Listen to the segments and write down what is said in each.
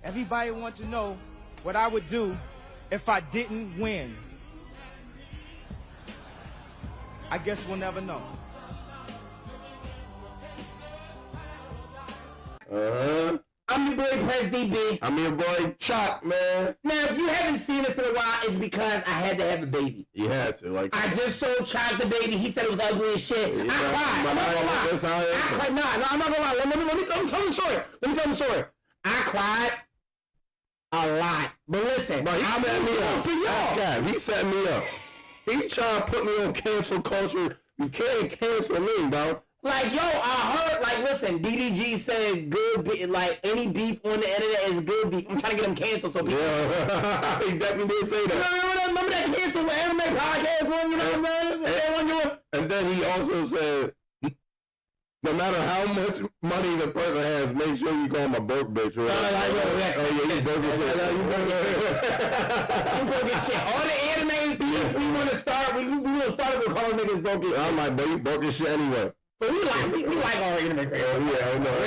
Everybody want to know what I would do if I didn't win. I guess we'll never know. I'm your boy, Press DB. I'm your boy, Chuck, man. Now, if you haven't seen us in a while, it's because I had to have a baby. You had to, like. I just showed Chuck the baby. He said it was ugly as shit. Yeah, I cried. I'm not gonna lie. I'm not gonna lie. Let me tell the story. I cried a lot. But listen, bro, he set me up for y'all. Guys, he set me up. He trying to put me on cancel culture. You can't cancel me, bro. Like, yo, I heard, like, listen, DDG said good beef, like, any beef on the internet is good beef. I'm trying to get him canceled so people... Yeah, he definitely did say that. Remember that cancel anime podcast one, you know what I'm saying? And then he also said, no matter how much money the person has, make sure you call him a broke bitch. Right? You broke as shit. All the anime beef we want to start, we want to start with calling niggas broke as shit. I'm like, but you broke as shit anyway. But we like our anime creators. Yeah, I know. We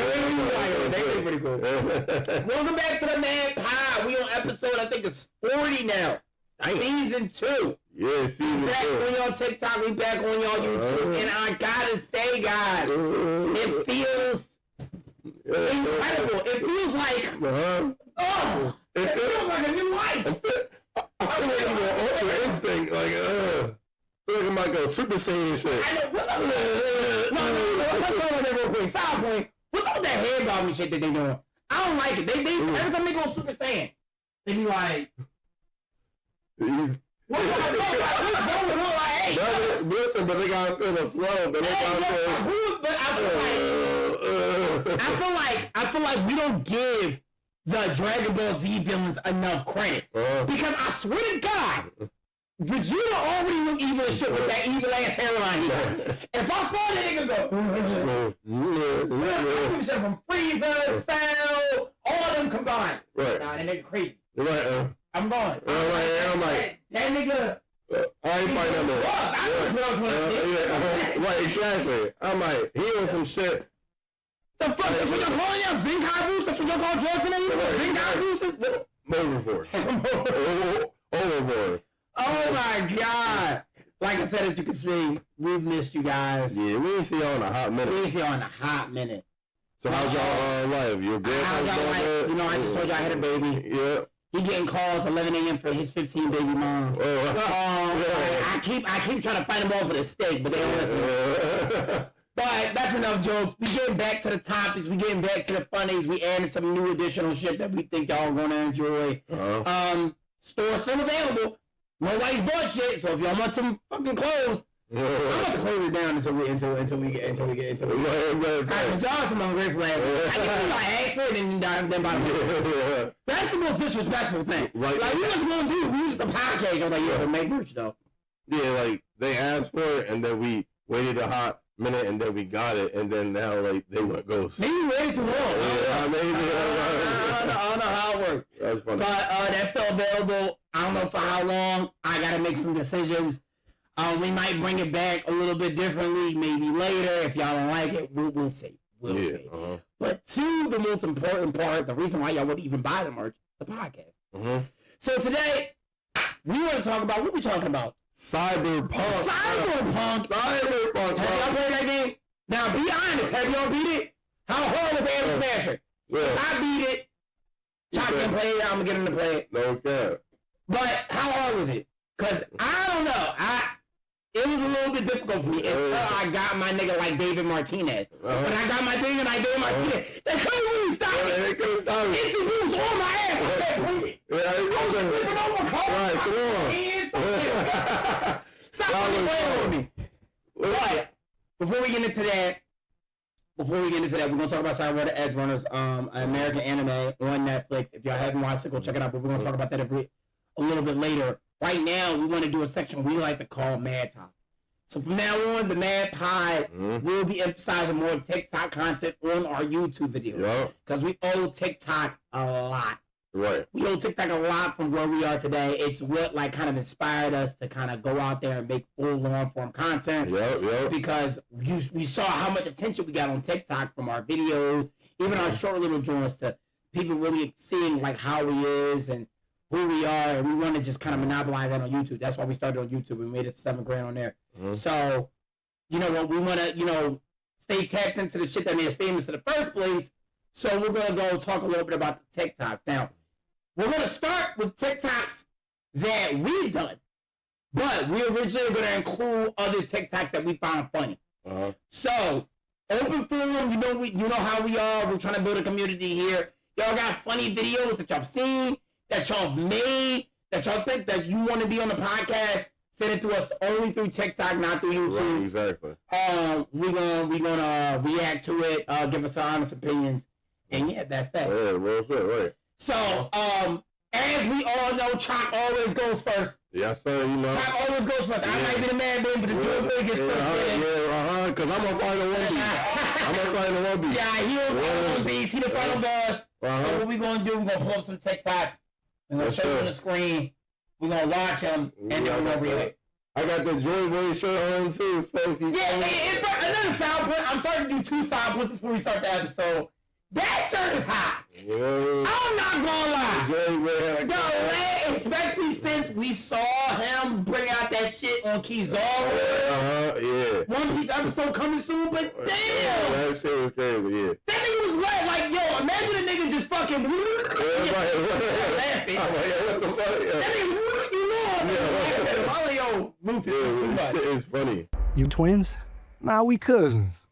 like it. They pretty cool. Welcome back to the MadPod. We on episode, I think it's 40 now. Season 2. Yeah, season 2. Back on y'all TikTok, we back on y'all YouTube. And I gotta say, guys, it feels incredible. It feels like, it feels like a new life. I feel like I'm going Ultra Instinct, like, I feel like I'm like a Super Saiyan shit. I know. What's up with that? No, let's go on that real quick. Side point. What's up with that head bobbing shit that they doing? I don't like it. They every time they go Super Saiyan, they be like, what's going on? Like, hey, listen, but they gotta feel the flow. But they gotta I feel like we don't give the Dragon Ball Z villains enough credit because I swear to God, Vegeta already look evil as shit with that evil ass hairline he got. If I saw that nigga go, from Frieza, Cell, all of them combined. Right. Nah, that nigga crazy. Right. I'm going. I'm like, that nigga. I ain't find that man. Right, exactly. I'm like, he on some shit. The fuck? That's what y'all calling y'all? Zinkai boost? That's what y'all call drugs in there? Zinkai boost? Overboard. Oh my God. Like I said, as you can see, we've missed you guys. Yeah, we ain't see y'all in a hot minute. So how's y'all life? You're good? How's y'all life? You know, I just told you I had a baby. Yeah. He getting calls at 11 a.m. for his 15 baby moms. I keep trying to fight him off for the steak, but they don't listen. But that's enough jokes. We getting back to the topics. We getting back to the funnies. We added some new additional shit that we think y'all are gonna enjoy. Store still available. Nobody's bought shit, so if y'all want some fucking clothes, I'm about to close it down until we get. Johnson on Great Flag. I asked for it and then bottom it. That's the most disrespectful thing. Right. Like, we just gonna do. We just a podcast. I'm like, yeah, to make merch though. Yeah, like they asked for it and then we waited a hot minute and then we got it and then now like they went ghost. Maybe way too long. Yeah, maybe. I don't know how it works. That's funny. But that's still available. I don't know for how long. I gotta make some decisions. We might bring it back a little bit differently, maybe later. If y'all don't like it, we'll see. We'll see. But to the most important part, the reason why y'all would even buy the merch, the podcast. So today, we want to talk about, what we talking about? Cyberpunk. Have y'all played that game? Now, be honest. Have y'all beat it? How hard was Adam Smasher? Yeah. I beat it. Chuck can play it. I'm going to get him to play it. No cap. But how hard was it? Because I don't know. It was a little bit difficult for me until I got my nigga like David Martinez. When I got my thing and I David Martinez, they couldn't really stop me. They couldn't stop me. It was on my ass. I can't bring it. Yeah, I was flipping over right, come on. Stop playing with me. But before we get into that, we're going to talk about Cyberpunk Edgerunners, an American anime on Netflix. If y'all haven't watched it, go check it out. But we're going to talk about that a little bit later. Right now, we want to do a section we like to call Mad Talk. So from now on, the MadPod will be emphasizing more TikTok content on our YouTube videos. Because we owe TikTok a lot. Right. We owe TikTok a lot from where we are today. It's what like kind of inspired us to kind of go out there and make full long form content. Because we saw how much attention we got on TikTok from our videos, even our short little joints to people really seeing like how he is and who we are, and we want to just kind of monopolize that on YouTube. That's why we started on YouTube. We made it $7 grand on there. So, you know what, we want to, you know, stay tapped into the shit that made us famous in the first place. So we're gonna go talk a little bit about the TikToks. Now, we're gonna start with TikToks that we've done, but we originally were gonna include other TikToks that we found funny. So, open forum, you know how we are. We're trying to build a community here. Y'all got funny videos that y'all seen, that y'all made, that y'all think that you want to be on the podcast. Send it to us only through TikTok, not through YouTube. Right, exactly. We gonna react to it. Give us our honest opinions, and yeah, that's that. Yeah, well said, right. So, as we all know, Chalk always goes first. Yes, sir. You know. Chalk always goes first. I might be the man, but the Joe Boy gets first. Because I'm gonna find a One Piece. I'm gonna find a One Piece. Yeah, he the One Piece. He the final boss. So what we gonna do? We gonna pull up some TikToks. We're gonna show you on the screen. We're gonna watch them, and then we're gonna react. I got the Joy Boy shirt on too, folks. It's another sound point. I'm starting to do 2 sound points before we start the episode. That shirt is hot. Yeah. I'm not gonna lie. Yo, especially since we saw him bring out that shit on Kizaru. Yeah. One Piece episode coming soon, but damn. That shit was crazy, yeah. That nigga was wet. Like, yo, imagine a nigga just fucking laughing. What the fuck? That nigga, you know, yo, Luffy, too much. Shit is funny. You twins? Nah, we cousins.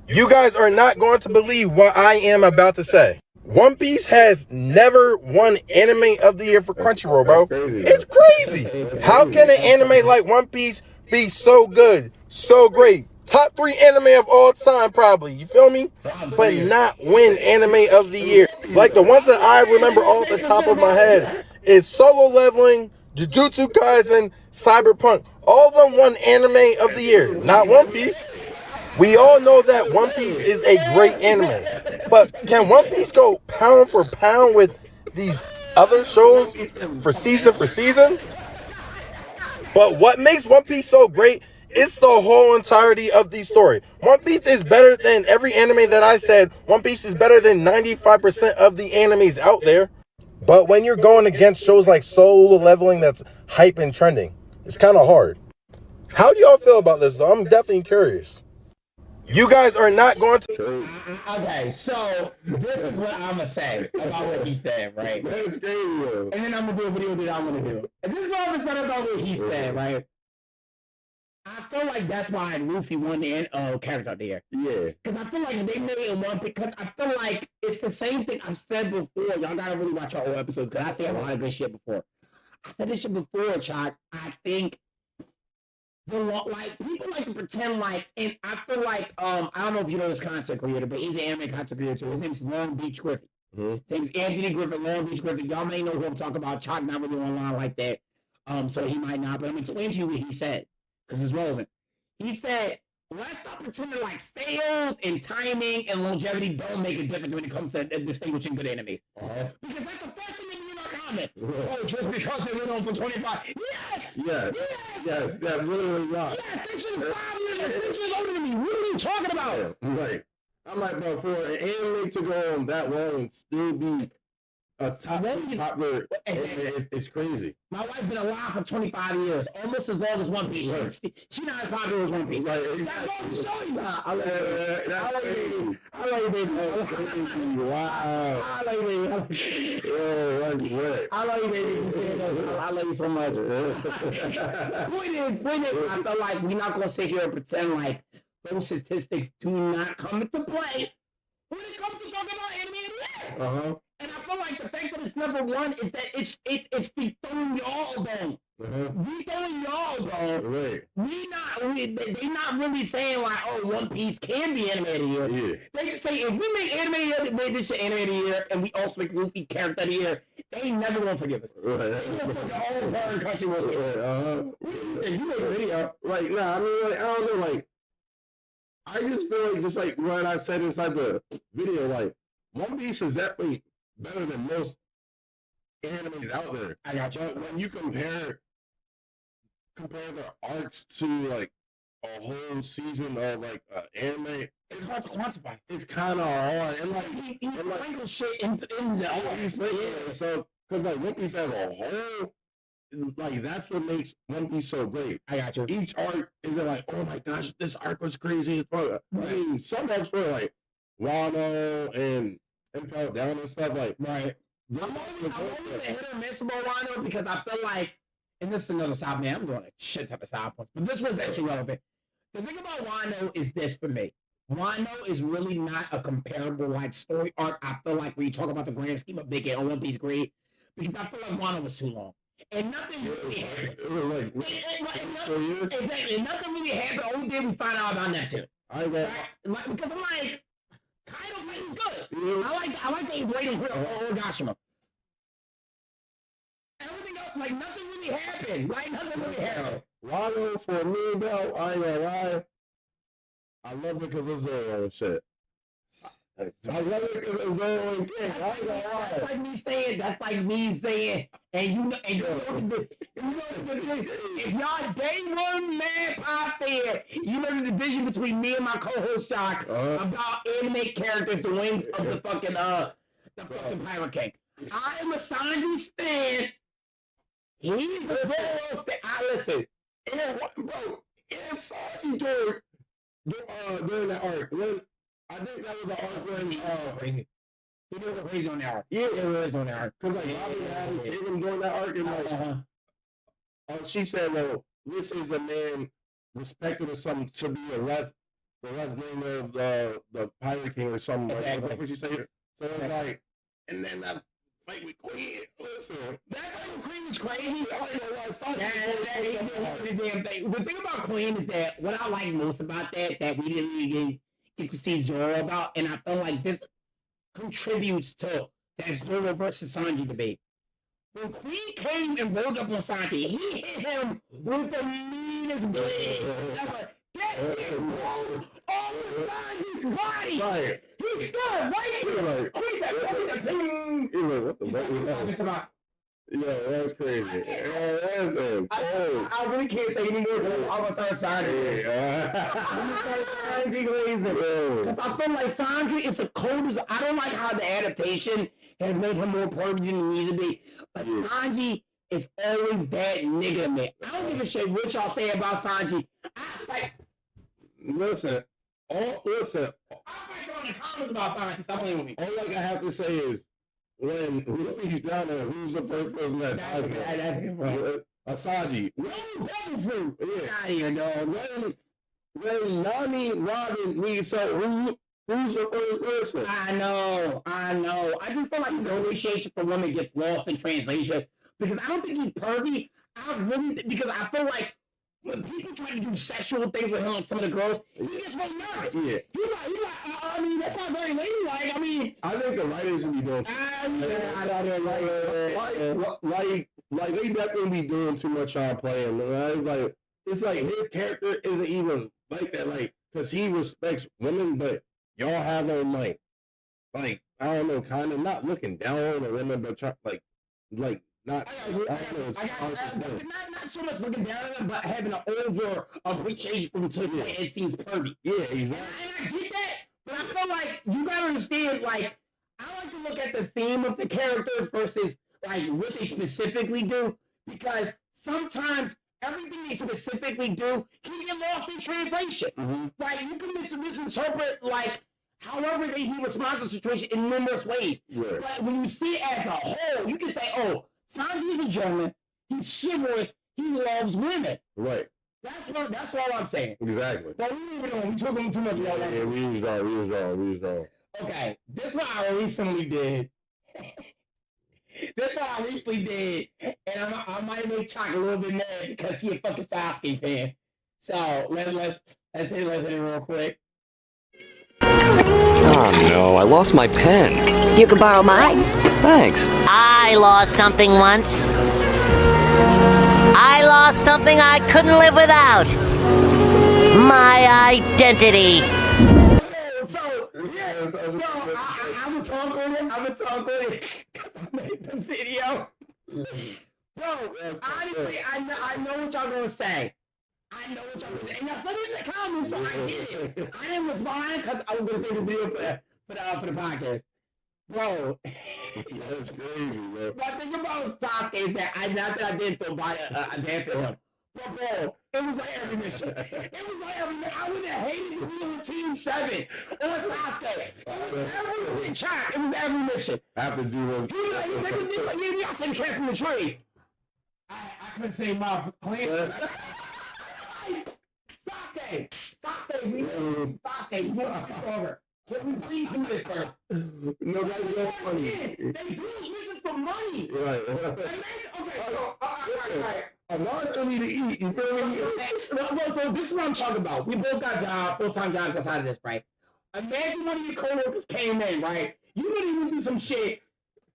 You guys are not going to believe what I am about to say. One Piece has never won Anime of the Year for Crunchyroll, bro. It's crazy. How can an anime like One Piece be so good, so great? Top 3 anime of all time, probably. You feel me? But not win Anime of the Year. Like the ones that I remember off the top of my head is Solo Leveling, Jujutsu Kaisen, Cyberpunk. All of them won Anime of the Year, not One Piece. We all know that One Piece is a great anime, but can One Piece go pound for pound with these other shows for season? But what makes One Piece so great is the whole entirety of the story. One Piece is better than every anime that I said. One Piece is better than 95% of the animes out there. But when you're going against shows like Solo Leveling that's hype and trending, it's kind of hard. How do y'all feel about this, though? I'm definitely curious. You guys are not going to... Okay, so this is what I'm going to say about what he said, right? That's crazy, yo. And then I'm going to do a video that I'm going to do. And this is what I'm going to say about what he said, right? I feel like that's why Luffy won the character of the year. Yeah. Because I feel like they made it one, because I feel like it's the same thing I've said before. Y'all got to really watch our old episodes, because I said a lot of good shit before. I said this shit before, Chuck. I think... people like to pretend like, and I feel like, I don't know if you know this content creator, but he's an anime content creator too. His name's Long Beach Griffin. His name's Anthony Griffin, Long Beach Griffin. Y'all may know who I'm talking about. Chalk not really online like that, so he might not, but I'm going to explain to you what he said, because it's relevant. He said, let's stop pretending like sales and timing and longevity don't make a difference when it comes to distinguishing good enemies. Because that's the first thing that we in our comments. Oh, just because they went on for 25. Yes, literally right. Yes, they should have 5 years and 6 years older than me. What are you talking about? Right. I'm like, bro, for an anime to go on that long and still be a popular, it's crazy. My wife's been alive for 25 years, almost as long as One Piece. Right. She's not as popular as One Piece. Right. That's what I'm showing you. I like it, baby. Wow. I like it, baby. Yo, that's great. I love you, baby. You said that. I love you so much. Point is, I feel like we're not going to sit here and pretend like those statistics do not come into play when it comes to talking about anime of the year. And I feel like the fact that it's number 1 is that it's be throwing y'all down. We throwing y'all down. Right. They not really saying like, oh, One Piece can be anime of the year. Yeah. They just say, if we make anime of the year, make this shit anime of the year, and we also make Luffy character of the year, they ain't never gonna forgive us. Right. They gonna fucking all foreign country will take it. You make a video. Like, nah, I mean, like, I don't know, like, I just feel like, just like what I said inside the video, like, One Piece is definitely better than most animes out there. I got you. But when you compare the arcs to like a whole season of like anime, It's hard to quantify. it's kind of hard. And like He and, like, sprinkles shit in the he's like, so because like One Piece as a whole, like that's what makes One Piece so great. I got you. Each arc isn't like, oh my gosh, this arc was crazy as fuck. I mean, some arcs were like Wano and Impel Down and stuff like. Right. I'm always a hit or miss about Wano because I feel like, and this is another side, man, I'm doing a shit ton of side points, but this one's actually relevant. The thing about Wano is this for me. Wano is really not a comparable like story arc. I feel like when you talk about the grand scheme of Big and One Piece great, because I feel like Wano was too long. And nothing really happened. It was like 4 years. Exactly. Nothing really happened. Only thing we find out about Neptune. Because I'm like, Kaido fight is good. Yeah. I like the rating for Orgashima. Everything else, like nothing really happened. Like nothing really happened. Wano for me, bro, I ain't gonna lie. I love it because it's Zoro and shit. I love it because it's Zoro and King. I ain't gonna lie. That's like me saying, and you know, if y'all day one MadPod there, you know the division between me and my co-host Shock about anime characters, the wings of the fucking Pirate King. I am a Sanji stan. He's a Zoro stan. Listen. And bro, and Sanji during that arc, when I think that was an arc when crazy. He was crazy on that arc. Yeah, it was on that arc. Because like Robin had to save him during that arc, and like she said, well, this is a man respected or something to be the last name of the Pirate King or something. Exactly. Like, what she said. So it's like, and then that fight with Queen. Listen, that fight with Queen was crazy. The thing about Queen is that what I like most about that we didn't even get to see Zoro about, and I feel like this contributes to that Zoro versus Sanji debate. When Queen came and rolled up on Sanji, he hit him with the meanest blade ever. That shit rolled over Sanji's body. Right. He stood right here. Queen said, what the fuck? Yeah, that's crazy. I really can't say anymore because I'm gonna start Sanji. Because I feel like Sanji is the coldest. I don't like how the adaptation has made him more pervy than he needs to be. But Sanji is always that nigga, man. I don't give a shit what y'all say about Sanji. Listen. I'll fight you in the comments about Sanji. Stop playing with me. All I have to say is, when Luffy's down there, who's the first person that dies? That's good, bro. Asaji. No, devil fruit. Yeah. Out here, dog. When Nami Robin needs help, who's the first person? I know. I just feel like his appreciation for women gets lost in translation because I don't think he's pervy. Because I feel like when people try to do sexual things with him, like some of the girls, he gets really nervous. Yeah. He's like, I mean, that's not very ladylike. I mean, I think the writers would be doing. Like they definitely be doing too much on playing. It's like his character isn't even like that. Like, cause he respects women, but y'all have him like I don't know, kind of not looking down on the women, but not so much looking down at them, but having an over appreciation to it. It seems pervy. Yeah, exactly. And I get that, but I feel like you gotta understand. Like, I like to look at the theme of the characters versus like what they specifically do, because sometimes everything they specifically do can get lost in translation. Mm-hmm. Like you can misinterpret like however he responds to the situation in numerous ways. Right. But when you see it as a whole, you can say, "Oh, Sanji's a German. He's chivalrous. He loves women." Right. That's all I'm saying. Exactly. But we leave it on. We talking too much about that. Yeah, we was wrong. Okay, this one I recently did. And I might make Chuck a little bit mad because he a fucking Sasuke fan. So let's hit it real quick. Oh no, I lost my pen. You can borrow mine. Thanks. I lost something once. I lost something I couldn't live without. My identity. I'm gonna talk on it. Because I made the video. Bro, honestly, I know what y'all gonna say. I know what y'all doing. And y'all said it in the comments, so I get it. I didn't respond because I was going to say this video for the podcast. Bro. That's crazy, bro. But the thing about Sasuke is that not that I did feel bad for him. But bro, it was like every mission. I would have hated to be on Team 7 or Sasuke. It was every mission. After do was Y'all said cat from the tree. I couldn't say my plan. Sasuke, we over. Can we please do this first? No, that's funny. They do these missions for money. Right. I'm not only to eat, you feel me? So this is what I'm talking about. We both got full-time jobs outside of this, right? Imagine one of your coworkers came in, right? You really went through some shit,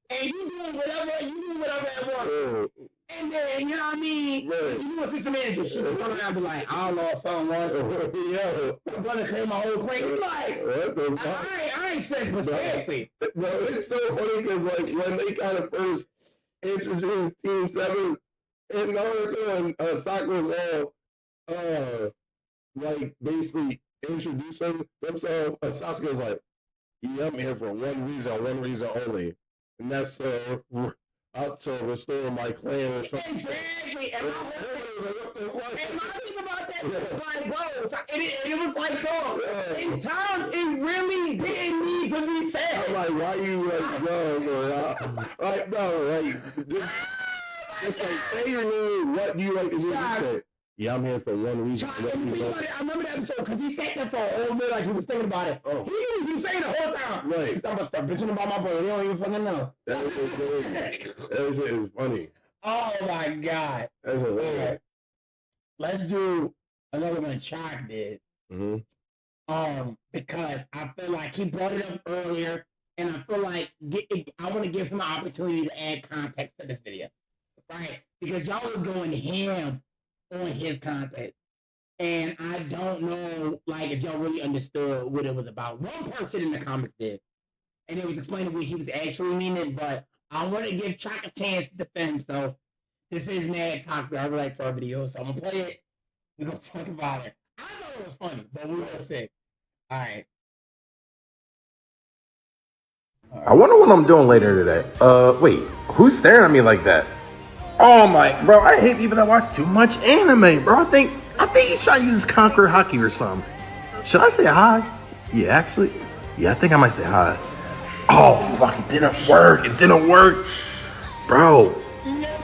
and you doing whatever at work. And then, you know what I mean? Right. You want to see some manager, she just turn around and be like, I lost someone. My brother came my whole claim. He's like, what the fuck? I ain't sense, but seriously. No, it's so funny because like when they kind of first introduced Team 7, and Naruto and Sakura's like basically introducing themselves, Sasuke was like, yeah, I'm here for one reason only, and that's out to restore my clan or something. Exactly. And my thing about that was like, bro, it was like, dog, in times it really didn't need to be said. I'm like, why you like, bro, like, bro, like, just like, say your name, what do you like to do? Yeah, I'm here for one reason. I remember that episode because he sat there for a whole bit like he was thinking about it. He didn't even say the whole time. Right. He's talking about stuff bitching about my brother. He don't even fucking know. That shit is funny. Oh my God. That's hilarious. Right. Let's do another one Chuck did. Mm-hmm. Because I feel like he brought it up earlier, and I feel like I want to give him an opportunity to add context to this video. Right? Because y'all was going ham on his content. And I don't know, like, if y'all really understood what it was about. One person in the comments did. And it was explaining what he was actually meaning, but I want to give Chuck a chance to defend himself. This is Mad Talk. I relax our video, so I'm going to play it. We're going to talk about it. I thought it was funny, but we were sick. All right. I wonder what I'm doing later today. Wait, who's staring at me like that? Oh my, bro, I hate people that watch too much anime, bro. I think he's trying to use Conquer Hockey or something. Should I say hi? Yeah, actually, I think I might say hi. Oh, fuck, it didn't work. Bro,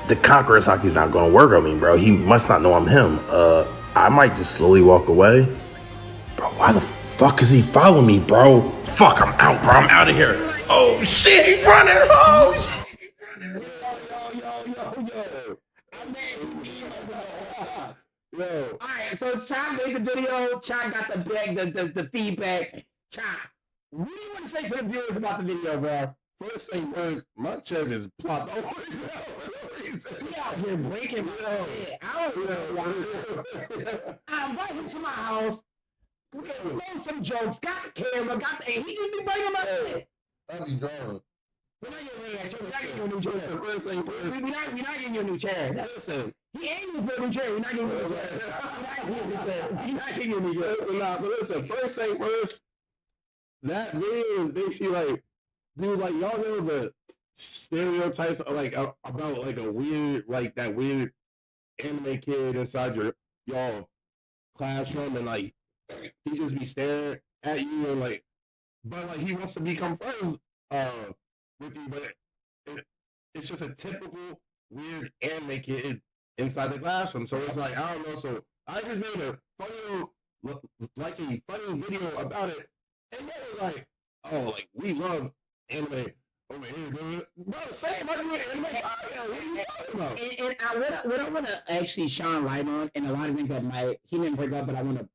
the Conqueror Hockey's not gonna work on me, bro. He must not know I'm him. I might just slowly walk away. Bro, why the fuck is he following me, bro? Fuck, I'm out, bro. I'm out of here. Oh, shit, he's running. Oh, shit. Yo. All right, so Chop made the video. Chop got the feedback. Chop, what do you want to say to the viewers about the video, bro? First thing first, my chest is plopped over. We out here breaking my head. I don't know why. I invite him to my house. We can throw some jokes. Got the camera. And he just be breaking my head. I'll be gone. We're not getting you a new chair. First thing first. We're not getting you a new chair. Listen. He ain't even for a new chair. We're not getting you a new chair. We're not getting you a new chair. But listen, first thing first, that video is basically like, dude, like, y'all know the stereotypes like about like a weird, like that weird anime kid inside y'all classroom, and like he just be staring at you and like, but like he wants to become friends with you, but it's just a typical weird anime kid inside the classroom. So it's like, I don't know. So I just made a funny video about it, and they were like, oh, like we love anime over here, dude. Bro, same, I do anime. And what I want to actually shine light on, and a lot of things that he didn't bring up, but I want to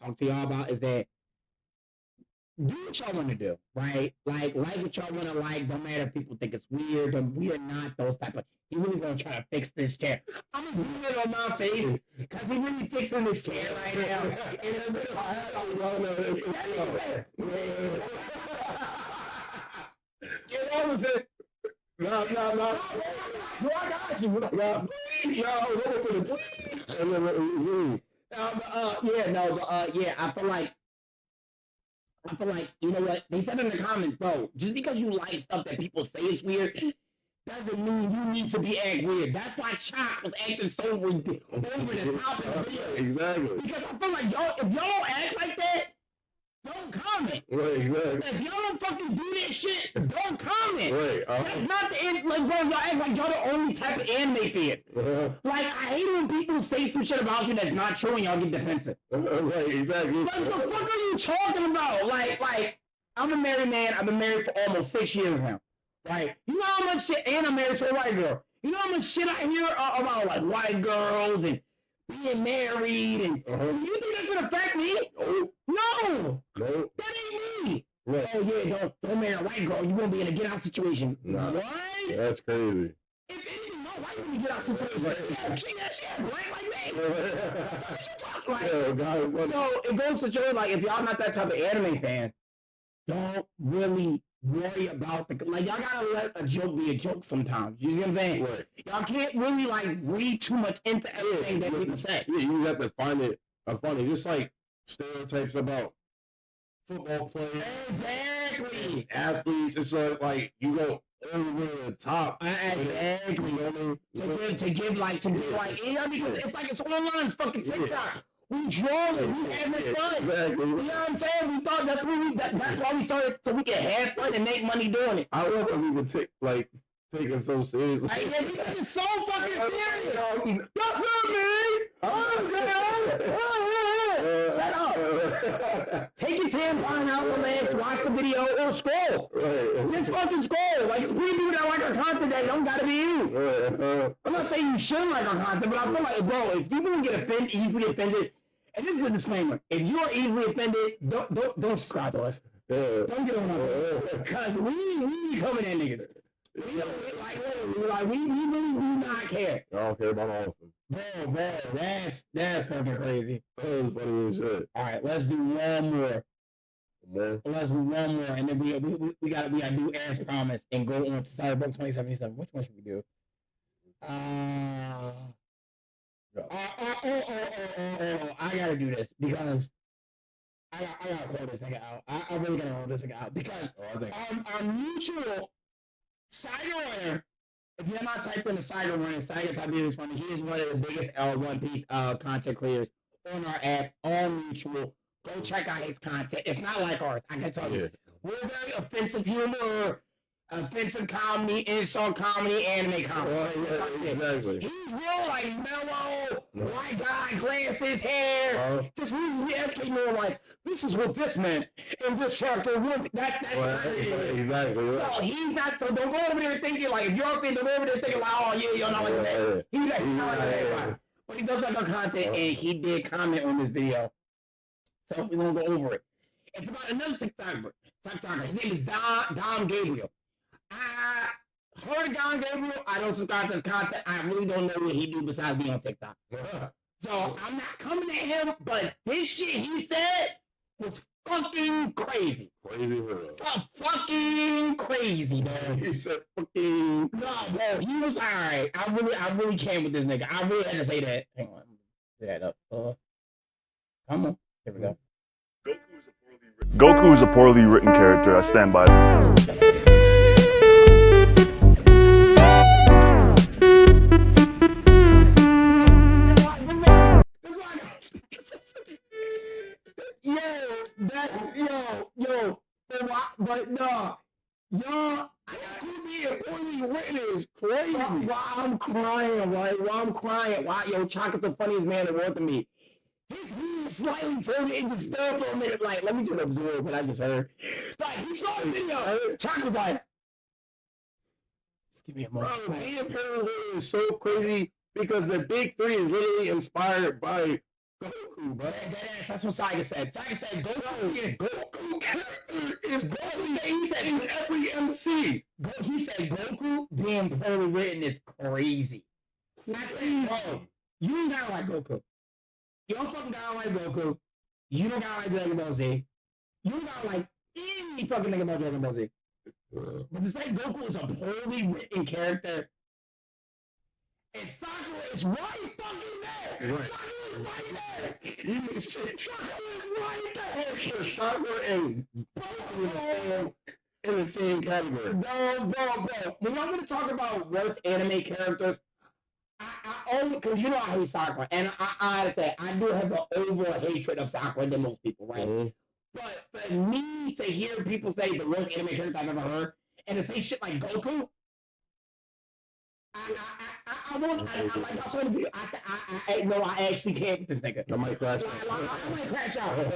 talk to y'all about, is that do what y'all want to do, right? Like what y'all want to like. Don't matter if people think it's weird. We are not those type of. He really gonna try to fix this chair. I'm gonna zoom in on my face because he really fixing this chair right now. You know what I'm saying? No. Do I got she was like, please, y'all, I was hoping for the please. And then it was in. I feel like, you know what? They said in the comments, bro, just because you like stuff that people say is weird, doesn't mean you need to be act weird. That's why Chop was acting so over the top in the video. Exactly. Because I feel like y'all, if y'all don't act like that, don't comment. Right, exactly. If y'all don't fucking do that shit, don't comment. Right. That's not the end. Like, bro, y'all act like y'all the only type of anime fans. Like, I hate when people say some shit about you that's not true and y'all get defensive. Right, exactly. Like, the fuck are you talking about? Like, I'm a married man. I've been married for almost 6 years now. Right? You know how much shit, and I'm married to a white girl. You know how much shit I hear about, like, white girls and being married, and you think that should affect me? No. That ain't me. Right. Oh yeah, don't marry a white girl. You're gonna be in a get out situation. Nah. What? That's crazy. If anything, no white woman get out situation. She had blank like me. What you talking like? So it goes to show, like, if y'all not that type of anime fan, don't really worry about like, y'all gotta let a joke be a joke sometimes. You see what I'm saying? Right. Y'all can't really like read too much into everything that people say. Yeah, you have to find it funny. Just like stereotypes about football players. Exactly. Athletes. It's like you go over the top. Exactly. You know what I mean? To give yeah, because it's like it's online, it's fucking TikTok. We draw it, we having fun. Exactly. You know what I'm saying? We thought that's why we started, so we can have fun and make money doing it. I love when people take it so seriously. Like, yeah, we take it so fucking serious. That's not me. Shut up. Take your tampon out the legs, watch the video, or scroll. Right. Just fucking scroll. Like, it's pretty people that like our content that don't gotta be you. Right. I'm not saying you shouldn't like our content, but I feel like, bro, if people can get easily offended, and this is a disclaimer, if you are easily offended, don't subscribe to us. Yeah. Don't get on our because we be coming at niggas. We really do not care. I don't care about all of them. Bro, that's fucking crazy. That was funny as shit. All right, let's do one more. Man. Let's do one more, and then we gotta do as promised and go on to Cyberpunk 2077. Which one should we do? I gotta do this because I gotta call this nigga out. I really gotta call this nigga out because our mutual Cyberrunner. If you're not typed in the Cyberrunner, Cyber type is funny. He is one of the biggest One Piece content creators on our app, all mutual. Go check out his content. It's not like ours. I can tell you. We're very offensive humor, offensive comedy, insult comedy, anime comedy. Exactly. He's real like mellow, white guy, glasses, hair. Just really educating me like, this is what this meant in this chapter. That's exactly. So he's not, so don't go over there thinking like, if you're offended, don't go over there thinking like, oh yeah, you're not like that. He's like, not like that. But he does like our content and he did comment on this video. So we're gonna go over it. It's about another TikToker. His name is Dom Gabriel. I heard of Dom Gabriel. I don't subscribe to his content. I really don't know what he do besides being on TikTok. So I'm not coming at him, but this shit he said was fucking crazy. Crazy, bro. Fucking crazy, man. He said fucking. No, bro, he was alright. I really came with this nigga. I really had to say that. Hang on, do that up. Come on. Here we go. Goku is a poorly written character. I stand by that. But no, y'all, being poorly written is crazy. Why I'm crying, right? Why I'm crying? Why, yo, Chuck is the funniest man in the world to me. His head slightly turned and just stood for a minute, like, let me just absorb what I just heard. Like, he saw the video. Chuck was like, just give me a moment. Bro, being parallel is so crazy because the big three is literally inspired by Goku, bro. That's what Saiga said. Saiga said Goku character is Goku. He said in every MC. He said Goku being poorly written is crazy. I said, bro, you don't gotta like Goku. You don't fucking gotta like Goku. You don't gotta like Dragon Ball Z. You don't gotta like any fucking thing about Dragon Ball Z. But to say Goku is a poorly written character, And Sakura is right fucking there. Right. Sakura is right there. Sakura is right there. Sakura and both in the same category. Bro. When y'all gonna talk about worst anime characters, I only because you know I hate Sakura, and I say I do have an over hatred of Sakura than most people, right? Mm-hmm. But for me to hear people say the worst anime character I've ever heard, and to say shit like Goku, I won't. I like I saw the video. I said, no, I actually can't with this nigga. I might crash out. I might crash out. Like,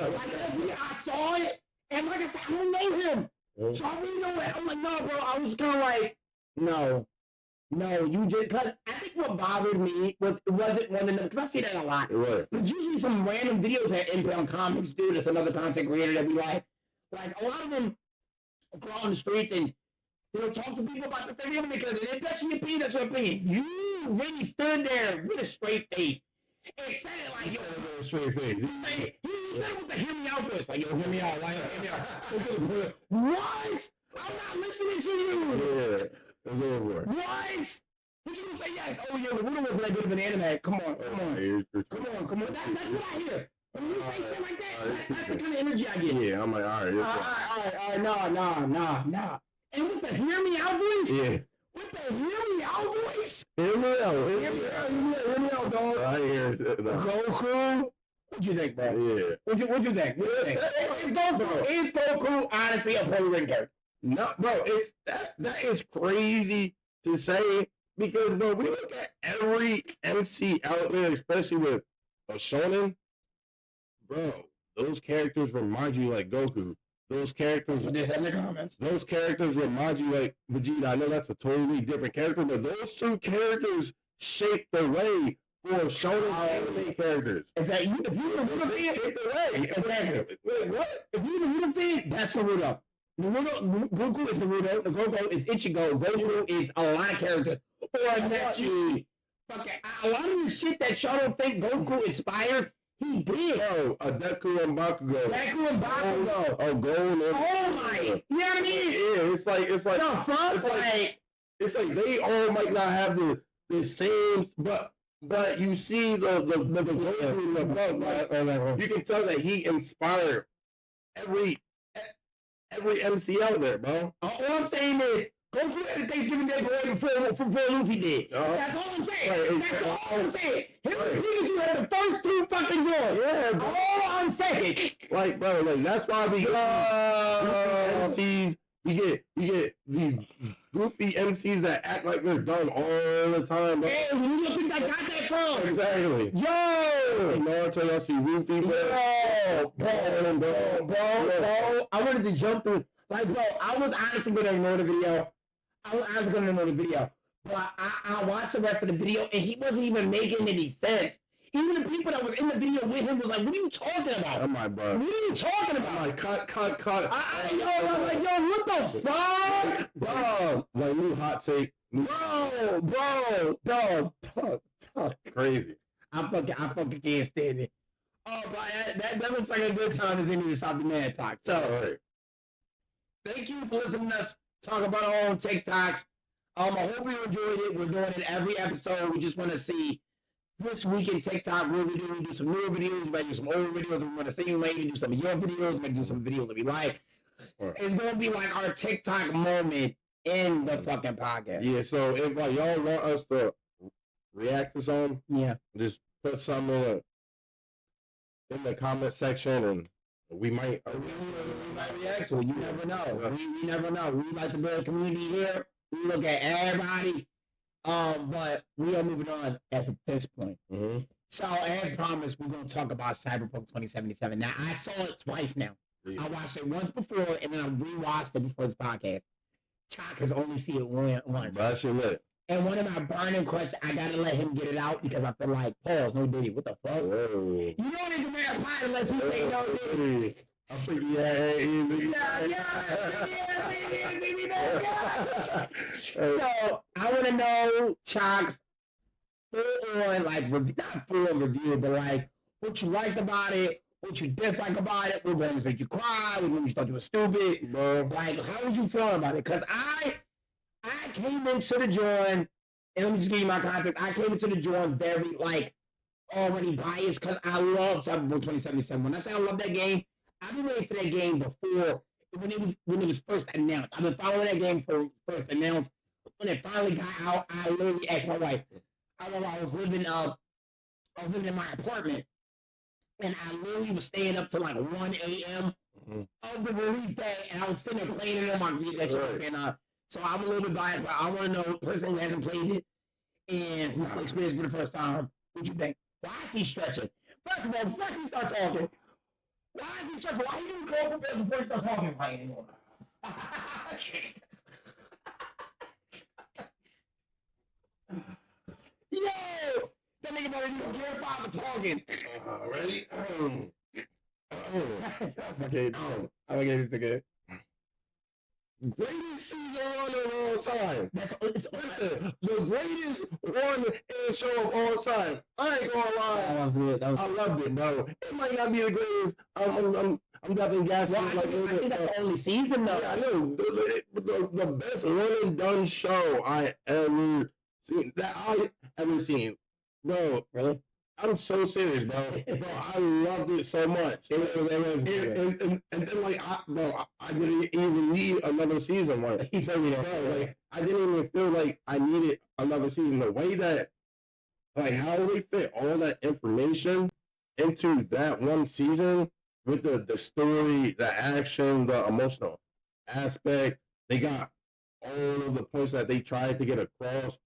I saw it, and like I said, I don't know him. So I really know it. I'm like, no, bro. I was kind of like, no, you just, because I think what bothered me was it wasn't one of them, because I see that a lot. Right. It's usually some random videos that Inbound Comics do. That's another content creator that we like. Like, a lot of them go out on the streets and they'll talk to people about their favorite anime character. If that's your opinion, that's your opinion. You really stood there with a straight face and said it like, yo, with a straight face. He said it with the hear me out voice. Like, yo, hear me out. Like, hear me out. What? I'm not listening to you. Yeah. It's over. What? What you gonna say yes? Oh, yeah, Naruto wasn't that good of an anime. Come on. Come on. That's what I hear. When you say shit like that, that's the kind of energy I get. Yeah, I'm like, all right. Nah. And with the hear me out voice? Yeah. With the hear me out voice? Hear me out, dog. I hear it. Goku? What you think, bro? Yeah. What you think? Is Goku honestly a poorly written character? No, bro, it's that is crazy to say because, bro, we look at every MC out there, especially with a shonen, bro. Those characters remind you like Goku. Those characters, in the comments. Those characters remind you like Vegeta. I know that's a totally different character, but those two characters shape the way for shonen anime characters. Is that you? If you're a Naruto fan, shape the way. Exactly. Wait, what? If you're a Naruto fan, that's Naruto. Goku is Naruto. Goku is Ichigo. Goku is a lot of characters. Or Nechi. A lot of the shit that y'all don't think Goku inspired, he did. Yo, Deku and Bakugo. Oh, Gold. Oh my. You know what I mean? Yeah, it's like the fuck? It's like they all might not have the same, but you see the Goku above. You can tell that he inspired every MC out there, bro. All I'm saying is, Goku had a Thanksgiving Day parade before Luffy did. That's all I'm saying. Right, That's all I'm saying. Him and Pikachu had the first two fucking joints. Yeah, bro. All I'm saying. Like, bro, like that's why we MCs. You get these goofy MCs that act like they're dumb all the time, bro. Hey, who do you think I got that from? Exactly. Yo! Naruto, y'all see Luffy, Bro. I wanted to jump through. Like, bro, I was honestly going to ignore the video. But I watched the rest of the video, and he wasn't even making any sense. Even the people that was in the video with him was like, what are you talking about? I'm like, bro. What are you talking about? I'm like, cut. I'm like, yo, what the fuck? Bro, like, new hot take. Bro, dog. Crazy. I fucking can't stand it. Oh, but that looks like a good time as any to stop the man talk. So, thank you for listening to us talk about our own TikToks. I hope you enjoyed it. We're doing it every episode. We just want to see this week in TikTok. We do some new videos. We might do some old videos. We want to see. We might even do some of your videos. We might do some videos that we like. It's going to be like our TikTok moment in the fucking podcast. Yeah, so if like y'all want us to react to something, just put something in the comment section and we might react to it. You never know. We never know. We like to build a community here. We look at everybody. But we are moving on as of this point. Mm-hmm. So as promised, we're going to talk about Cyberpunk 2077. Now, I saw it twice now. Yeah. I watched it once before, and then I rewatched it before this podcast. Chalk has only seen it once. That shit lit. And one of my burning questions, I got to let him get it out because I feel like, pause, no diddy. What the fuck? Whoa. You don't even wear a pot unless we say no diddy. I think So I want to know Chalk's full-on, like, not full-on review, but like what you liked about it, what you dislike about it, what moments made you cry, what moments you thought you were stupid, bro. Like, how was you feeling about it? Because I came into the joint And let me just give you my context. I came into the joint very like already biased because I love Cyberpunk 2077. When I say I love that game, I've been waiting for that game before when it was first announced. I've been following that game for first announced. When it finally got out, I literally asked my wife. I was living in my apartment, and I literally was staying up till like 1 a.m. Of the release day, and I was sitting there playing it on my computer. So I'm a little bit biased, but I want to know the person who hasn't played it and who's experienced for the first time. What you think? Why is he stretching? First of all, before he starts talking, why is he stretching? Why you didn't go prepared before he starts talking right anymore? Yo! That nigga better do Gear 5 of talking. Ready? Okay, I'm gonna get this again. Greatest season one of all time. It's The greatest one in the show of all time. I ain't gonna lie. I loved it, bro. It might not be the greatest. I'm definitely gassing I like think that's the only season though. Yeah, I know. The best one and done show I ever seen. Bro, Really? I'm so serious, bro. I loved it so much. And then like, I didn't even need another season. Like, he told me that. Bro, like, I didn't even feel like I needed another season. The way that, like, how they fit all that information into that one season with the story, the action, the emotional aspect, they got all of the points that they tried to get across.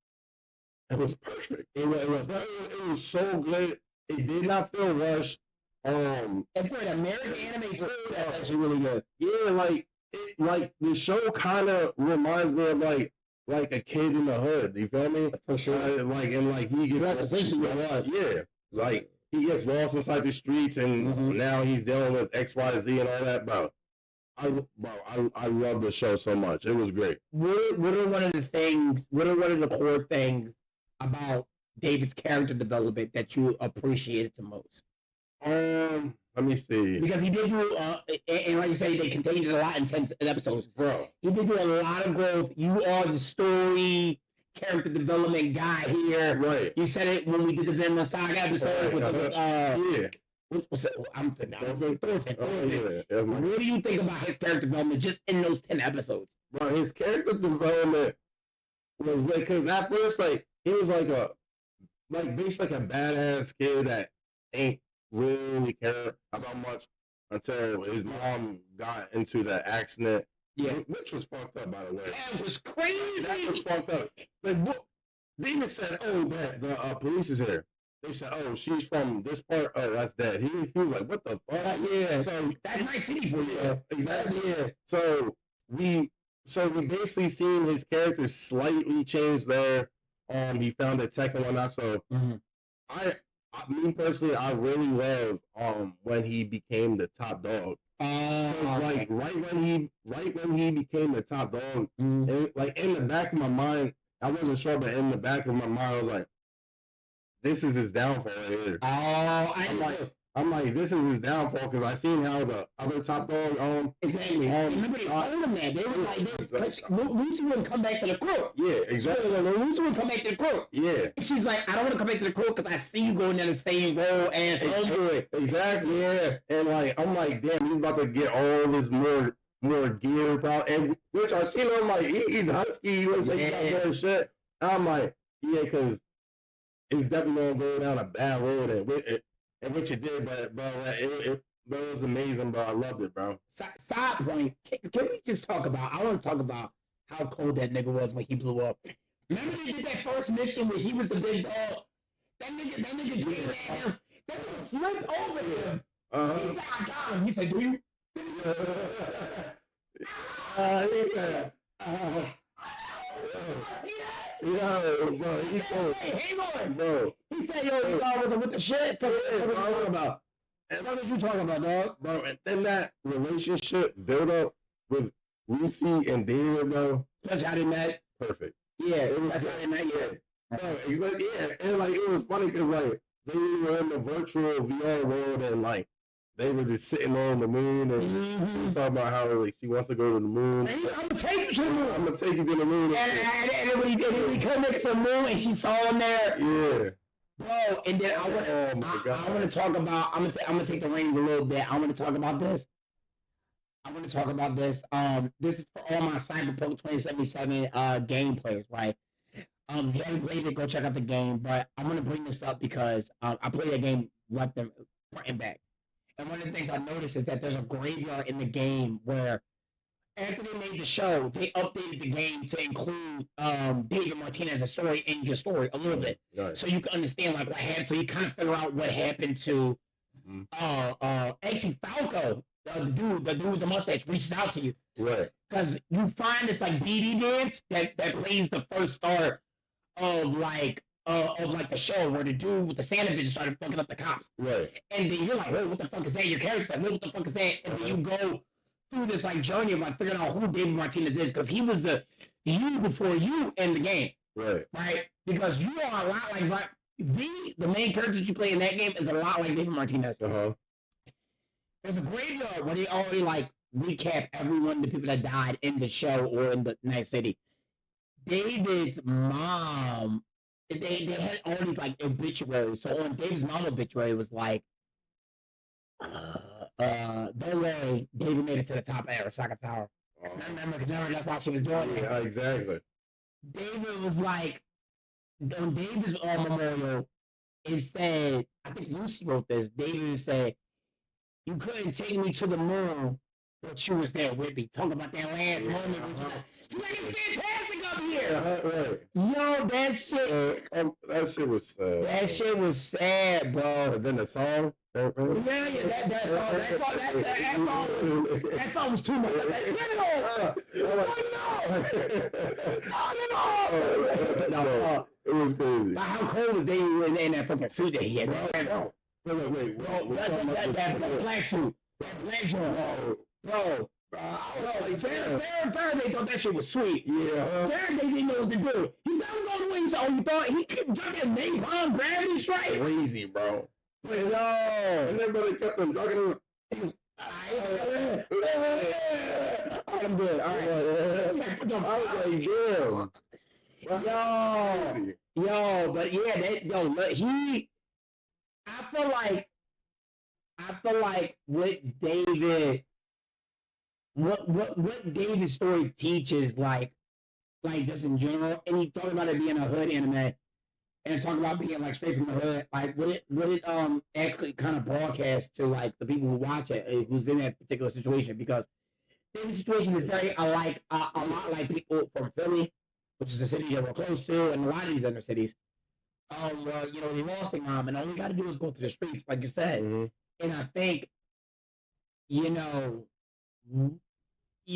It was perfect. It was so good. It did not feel rushed. And for an American anime too, that's actually really good. Yeah, like the show kind of reminds me of like a kid in the hood. You feel me? For sure. He gets That's essentially what it was. Yeah, like he gets lost inside the streets, and now he's dealing with X, Y, Z, and all that. I love the show so much. It was great. What are one of the core things about David's character development that you appreciated the most? Let me see. Because he did do, and like you say, they contained it a lot in 10 episodes. Bro, he did do a lot of growth. You are the story character development guy here. Right. You said it when we did the Vinland Saga episode. Yeah. What's it? I'm Thorfinn. Yeah. What do you think about his character development just in those 10 episodes? Bro, his character development was like, because at first, like, he was like basically like a badass kid that ain't really care about much until his mom got into that accident. Yeah. Which was fucked up, by the way. That was crazy. That was fucked up. Like, they even said, oh, man, the police is here. They said, oh, she's from this part. Oh, that's dead. He was like, what the fuck? Yeah. So that's Night City for you. Yeah, exactly. Yeah. So we basically seen his character slightly change there. He found a tech and whatnot. So me personally, I really love when he became the top dog. Like right when he became the top dog, and, like in the back of my mind, I wasn't sure, but in the back of my mind, I was like, this is his downfall right here. I'm like, this is his downfall because I seen how the other top dog exactly. Remember they told him that they were like, Lucy wouldn't come back to the crew. Yeah, exactly. Lucy wouldn't come back to the crew. Yeah. And she's like, I don't want to come back to the crew because I see you going down the same road as homeboy. Exactly. Yeah. And like, I'm like, damn, he's about to get all this more gear, and which I seen him like, he's husky. He looks like he's got more shit. I'm like, yeah, because it's definitely gonna go down a bad road, and which it did, but bro, it was amazing, bro. I loved it, bro. Side point, can we just talk about? I want to talk about how cold that nigga was when he blew up. Remember they did that first mission where he was the big dog. That nigga came at him. That nigga flipped over him. He said, "I got him." He said, "Do you?" He said, yo, bro, he told, hang on, bro. He said, yo, you thought was with the shit. What you talking about? And what was you talking about, dog? Bro, and then that relationship built up with Lucy and David, bro. That's how they met. Perfect. Yeah, that's how they met, yeah. Bro, yeah, and like, it was funny because, like, they were in the virtual VR world and, like, they were just sitting on the moon and she was talking about how like she wants to go to the moon. I'm gonna take you to the moon. I'm gonna take you to the moon. And when he come next to the moon and she saw him there. Yeah. Bro, and then I want to talk about. I'm gonna take the reins a little bit. I want to talk about this. This is for all my Cyberpunk 2077 game players, right? If you haven't played it, go check out the game. But I'm gonna bring this up because I played a game left and front and back. And one of the things I noticed is that there's a graveyard in the game where after they made the show, they updated the game to include David Martinez's story in your story a little bit. Right. So you can understand like what happened. So you kind of figure out what happened to actually Falco, the dude with the mustache reaches out to you. Right. Because you find this like BD dance that plays the first start of like the show where the dude with the Santa vision started fucking up the cops. Right. And then you're like, wait, what the fuck is that? Your character's like, wait, what the fuck is that? And then you go through this like journey of like figuring out who David Martinez is, because he was the you before you in the game. Right. Right? Because you are a lot like the main character you play in that game is a lot like David Martinez. Uh-huh. There's a graveyard where they already like recap everyone, the people that died in the show or in the Night City. David's mom, they had all these like obituaries. So on David's mom obituary, it was like, don't worry, David made it to the top of Arasaka Tower. Remember, that's why she was doing it. Yeah, exactly. David was like, on David's memorial, it said, I think Lucy wrote this. David said, you couldn't take me to the moon, but you was there with me. Talk about that last moment. It's fantastic up here. Right. Yo, that shit. That shit was sad. That shit was sad, bro. And then the song. Yeah, that song was too much. Get it off! No, it was crazy. But how cold was they in that fucking suit that he had? Wait. That black suit. That black joint. Bro. Faraday thought that shit was sweet. Yeah. Faraday didn't know what to do. He said, I'm going away. So you thought he could jump that napalm gravity strike? Crazy, bro. But no. And then brother kept them jogging. I'm good. All right. I was like, Yo, but yeah, I feel like what David's story teaches, like just in general, and he talked about it being a hood anime, and talking about being like straight from the hood, like what it actually kind of broadcast to like the people who watch it, who's in that particular situation, because David's situation is very a lot like people from Philly, which is a city that we're close to, and a lot of these other cities. They lost their mom, and all you got to do is go to the streets, like you said. Mm-hmm. And I think, you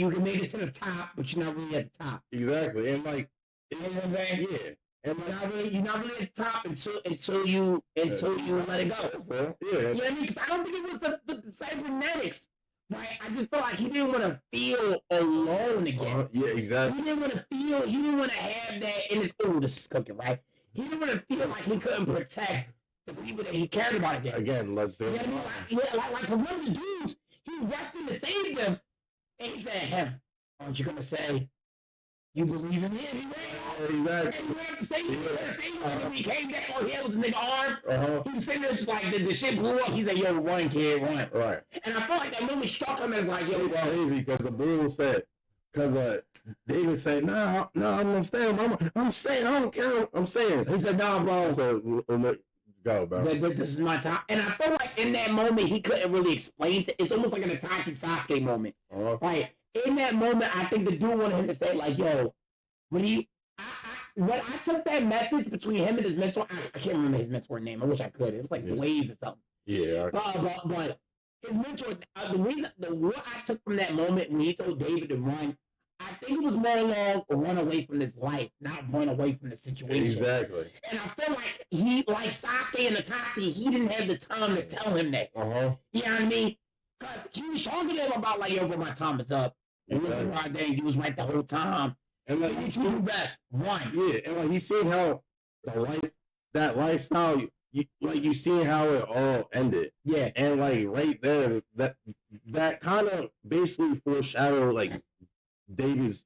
can make it to the top, but you're not really at the top. Exactly, and like, you know what I'm saying? Yeah. And you're not really at the top until you let it go. Yeah. You know what I mean? Because I don't think it was the cybernetics, right? I just felt like he didn't want to feel alone again. Yeah, exactly. He didn't want to have that in his, this is cooking, right? He didn't want to feel like he couldn't protect the people that he cared about again. Again, let's do it. You know what I mean? Like, one of the dudes, he rushed in to save them, and he said, aren't you going to say, you believe in me? And he ran off. Exactly. And he ran to save him. And when he came back, all he had was a nigga arm. He was sitting there just like, the shit blew up. He said, yo, run, kid, run. Right. And I felt like that moment struck him as like, yo, it's crazy because the bull said, David said, no, I'm gonna stay. I'm staying. I don't care. I'm staying. He said, nah, bro. So go, bro. This is my time. And I feel like in that moment, he couldn't really explain it. It's almost like an Itachi Sasuke moment. Like, in that moment, I think the dude wanted him to say, like, yo, when I took that message between him and his mentor, I can't remember his mentor name. I wish I could. It was like Blaze or something. Yeah. But his mentor, what I took from that moment when he told David to run, I think it was more along run away from this life, not run away from the situation. Exactly. And I feel like like Sasuke and Itachi, he didn't have the time to tell him that. You know what I mean? Because he was talking to him about like, yo, bro, my time is up. And right there, you was right the whole time. And like, you do best, run. Yeah, and like he seen how that lifestyle you seen how it all ended. Yeah. And like right there, that kind of basically foreshadowed like David's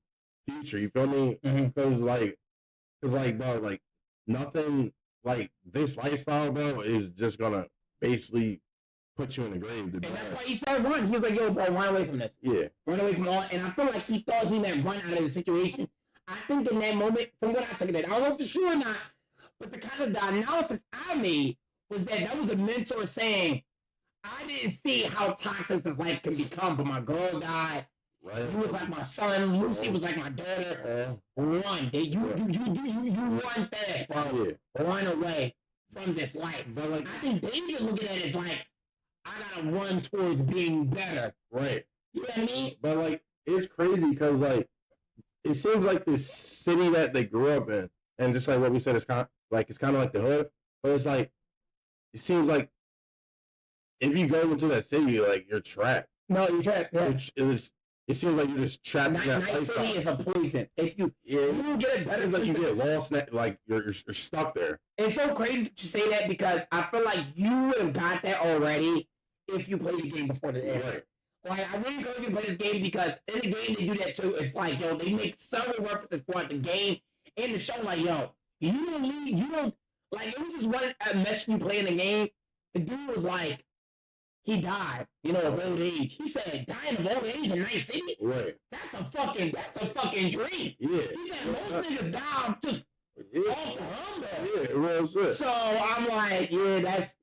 future. You feel me? Because bro, like nothing like this lifestyle, bro, is just gonna basically put you in the grave. And that's why he said run. He was like, yo, bro, run away from this. Yeah. Run away from all. And I feel like he thought he meant run out of the situation. I think in that moment, from what I took it, I don't know for sure or not, but the kind of the analysis I made was that was a mentor saying, I didn't see how toxic this life can become, but my girl died. Right. You was like my son. Lucy was like my daughter. Run. You run fast, bro. Yeah. Run away from this life. But like, I think David looking at it is like, I gotta run towards being better. Right. You know what I mean? But like, it's crazy because like, it seems like this city that they grew up in, and just like what we said, it's kind of like the hood. But it's like, it seems like if you go into that city, like you're trapped. No, you're trapped. Yeah. It seems like you're just trapped in that Night place. City is a poison. If you don't get it better, it's like you get lost. Like you're stuck there. It's so crazy to say that because I feel like you would have got that already if you played the game before the end. Right. Like I really encourage you to play this game because in the game they do that too. It's like yo, they make several references throughout the game and the show. Like yo, you don't like it was just one message you play in the game. The dude was like, he died, of old age. He said, dying of old age in Night City? Right. That's a fucking dream. Yeah. He said, most niggas die just off the humble. Yeah, real shit. So I'm like, yeah, that's,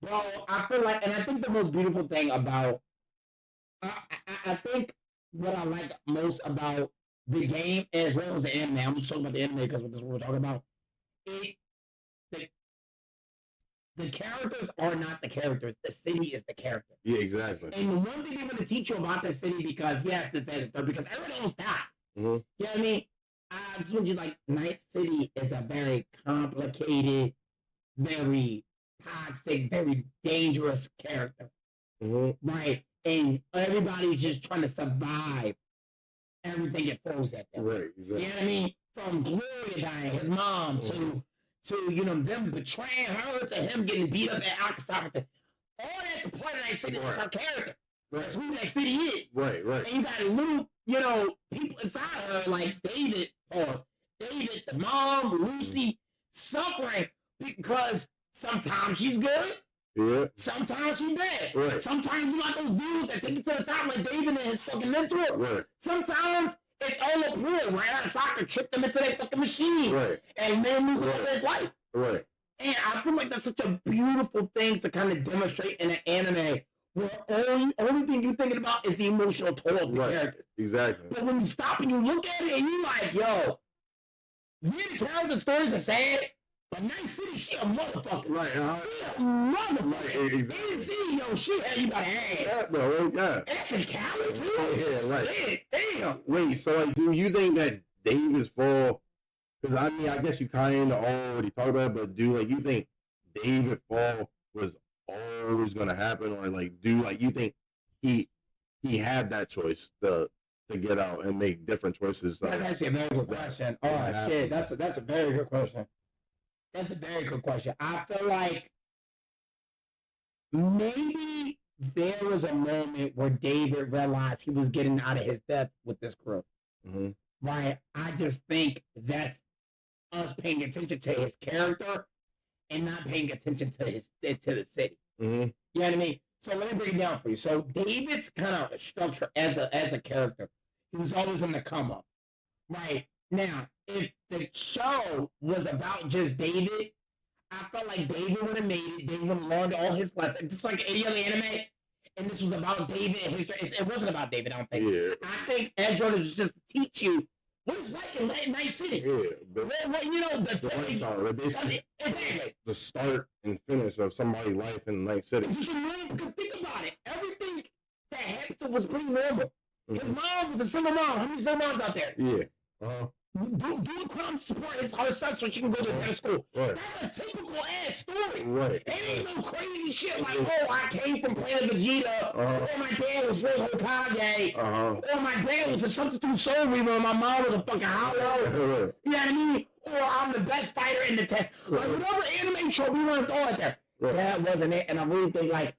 bro, I feel like, and I think the most beautiful thing about, I think what I like most about the game as well as the anime, I'm just talking about the anime because this is what we're talking about, the characters are not the characters. The city is the character. Yeah, exactly. And the one thing they're going to teach you about the city, because yes, the editor, because everyone almost died. You know what I mean? I just want you like Night City is a very complicated, very toxic, very dangerous character, right? And everybody's just trying to survive everything it throws at them. Right. Exactly. You know what I mean? From Gloria dying, his mom, to them betraying her, to him getting beat up at Akasaka. All that's a part of Night City. That's her character. That's who Night City is. Right. And you got little, people inside her like David, David, the mom, Lucy, suffering because sometimes she's good. Yeah. Sometimes she's bad. Right. Sometimes you got those dudes that take you to the top like David and his fucking mentor. Right. Sometimes it's all a pool, right? Soccer tricked them into that fucking machine. Right. And then move on with his life. Right. And I feel like that's such a beautiful thing to kind of demonstrate in an anime where only thing you're thinking about is the emotional toll of the characters. Exactly. But when you stop and you look at it and you like, yo, the character stories are sad, but Night City, she a motherfucker. Right. She a motherfucker. Right, exactly. NC, yo, she had you by the ass. Yeah, bro. Yeah. That's a coward, too. Yeah, right. Shit, damn. Wait, so like, do you think that David's fall? Because I mean, I guess you kind of already talked about it, but do you think David fall was always gonna happen, or you think he had that choice to get out and make different choices? That's actually a very good question. Oh shit, that's a very good question. That's a very good question. I feel like maybe there was a moment where David realized he was getting out of his depth with this crew. Right? I just think that's us paying attention to his character and not paying attention to the city. You know what I mean? So let me break it down for you. So David's kind of structure as a character, he was always on the come up. Right? Now, if the show was about just David, I felt like David would have made it. David would have learned all his lessons. Just like any other anime. And this was about David and his... It wasn't about David, I don't think. Yeah. I think Edgerunners is just to teach you what it's like in Night City. Yeah. The start and finish of somebody's life in Night City. Just normal, because think about it. Everything that happened was pretty normal. His mom was a single mom. How many single moms out there? Yeah. do a crime to support her son so she can go to better school. Right. That's a typical ass story. Right. It ain't no crazy shit like, oh, I came from Planet Vegeta, or my dad was full Hokage, or my dad was a substitute Soul Reaver, and my mom was a fucking hollow. You know what I mean? Or I'm the best fighter in the test. Like, whatever anime trope you want to throw out there. That wasn't it. And I really think, like,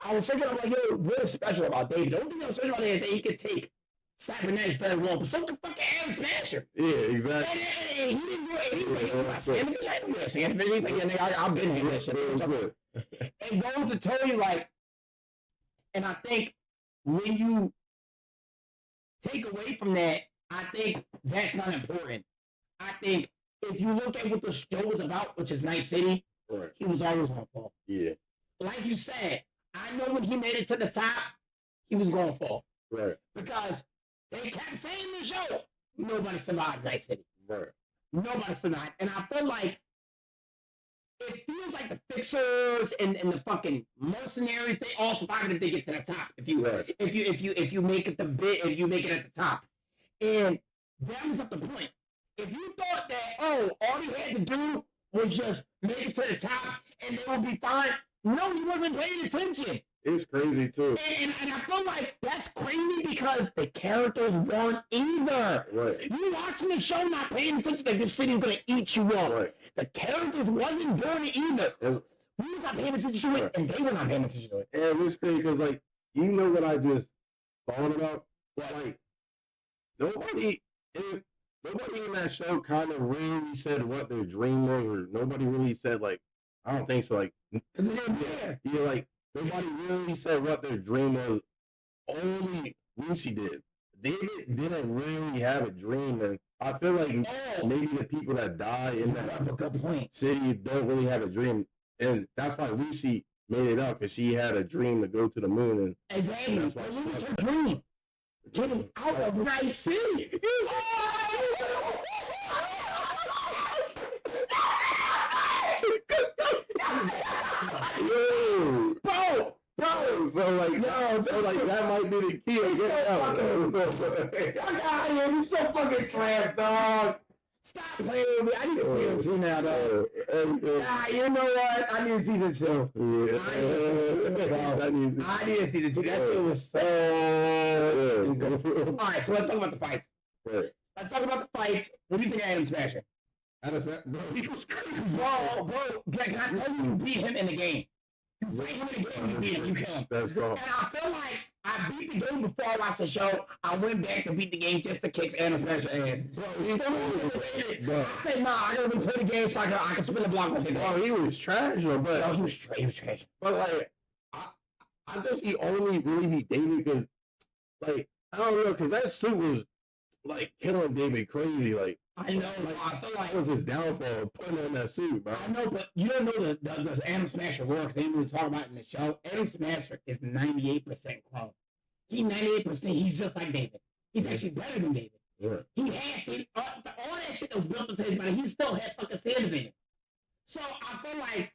I was thinking, I'm like, yo, what is special about David? The only thing that was special about David is that he could take Cybernetics very well, but so could fucking Adam Smasher. Yeah, exactly. And he didn't do it. He was like, Sandwich? I didn't do that Sandwich. He's like, yeah, nigga, I've been here that shit. And goes to tell you, like, and I think when you take away from that, I think that's not important. I think if you look at what the show was about, which is Night City, he was always going to fall. Yeah. Like you said, I know when he made it to the top, he was going to fall. Right. Because they kept saying in the show, nobody survived Night City. Right. Nobody survived. And I feel like it feels like the fixers and the fucking mercenaries, they all survive if they get to the top. If you make it if you make it at the top. And that was not the point. If you thought that, oh, all he had to do was just make it to the top and they would be fine, no, he wasn't paying attention. It's crazy too. And I feel like that's crazy because the characters weren't either. Right. You watching the show not paying attention that this city's gonna eat you up. Right. The characters wasn't doing it either. We was not paying attention to it, and they were not paying attention to it. And it's crazy because, like, you know what I just thought about? Well, like, nobody in that show kind of really said what their dream was, or nobody really said, like, I don't think so, like, because they didn't care. Yeah, like, nobody really said what their dream was. Only Lucy did. David didn't really have a dream, and I feel like maybe the people that die in that city don't really have a dream, and that's why Lucy made it up, because she had a dream to go to the moon. And exactly. What was her dream? Getting out of Night City. Bro, so like that might be the key of getting out. Fuck out of here, you so fucking trash, dog. Stop playing with me. I need to see it too now, dog. Nah, you know what? I need to see the two. Yeah. I need to see the two. That shit was so good. Alright, so let's talk about the fights. Let's talk about the fights. What do you think of Adam Smasher? Adam Smasher? Bro, he was crazy. Bro, can I tell you beat him in the game? You fight him in the game, you beat him, you kill him. And I feel like I beat the game before I watched the show. I went back to beat the game just to kick Adam Smasher's ass. Bro, I said, nah, I gotta replay the game so I can spin the block with his ass. Oh, he was trash, but he was trash. But like, I think he only really beat David because, like, I don't know, because that suit was like killing David crazy. Like, I know, I feel like that was his downfall, putting on that suit, bro. I know, but you don't know the Adam Smasher work. They really talk about it in the show. Adam Smasher is 98% clone. He's 98%. He's just like David. He's actually better than David. Yeah. He has all that shit that was built into his body. He still had fucking Sand Division. So I feel like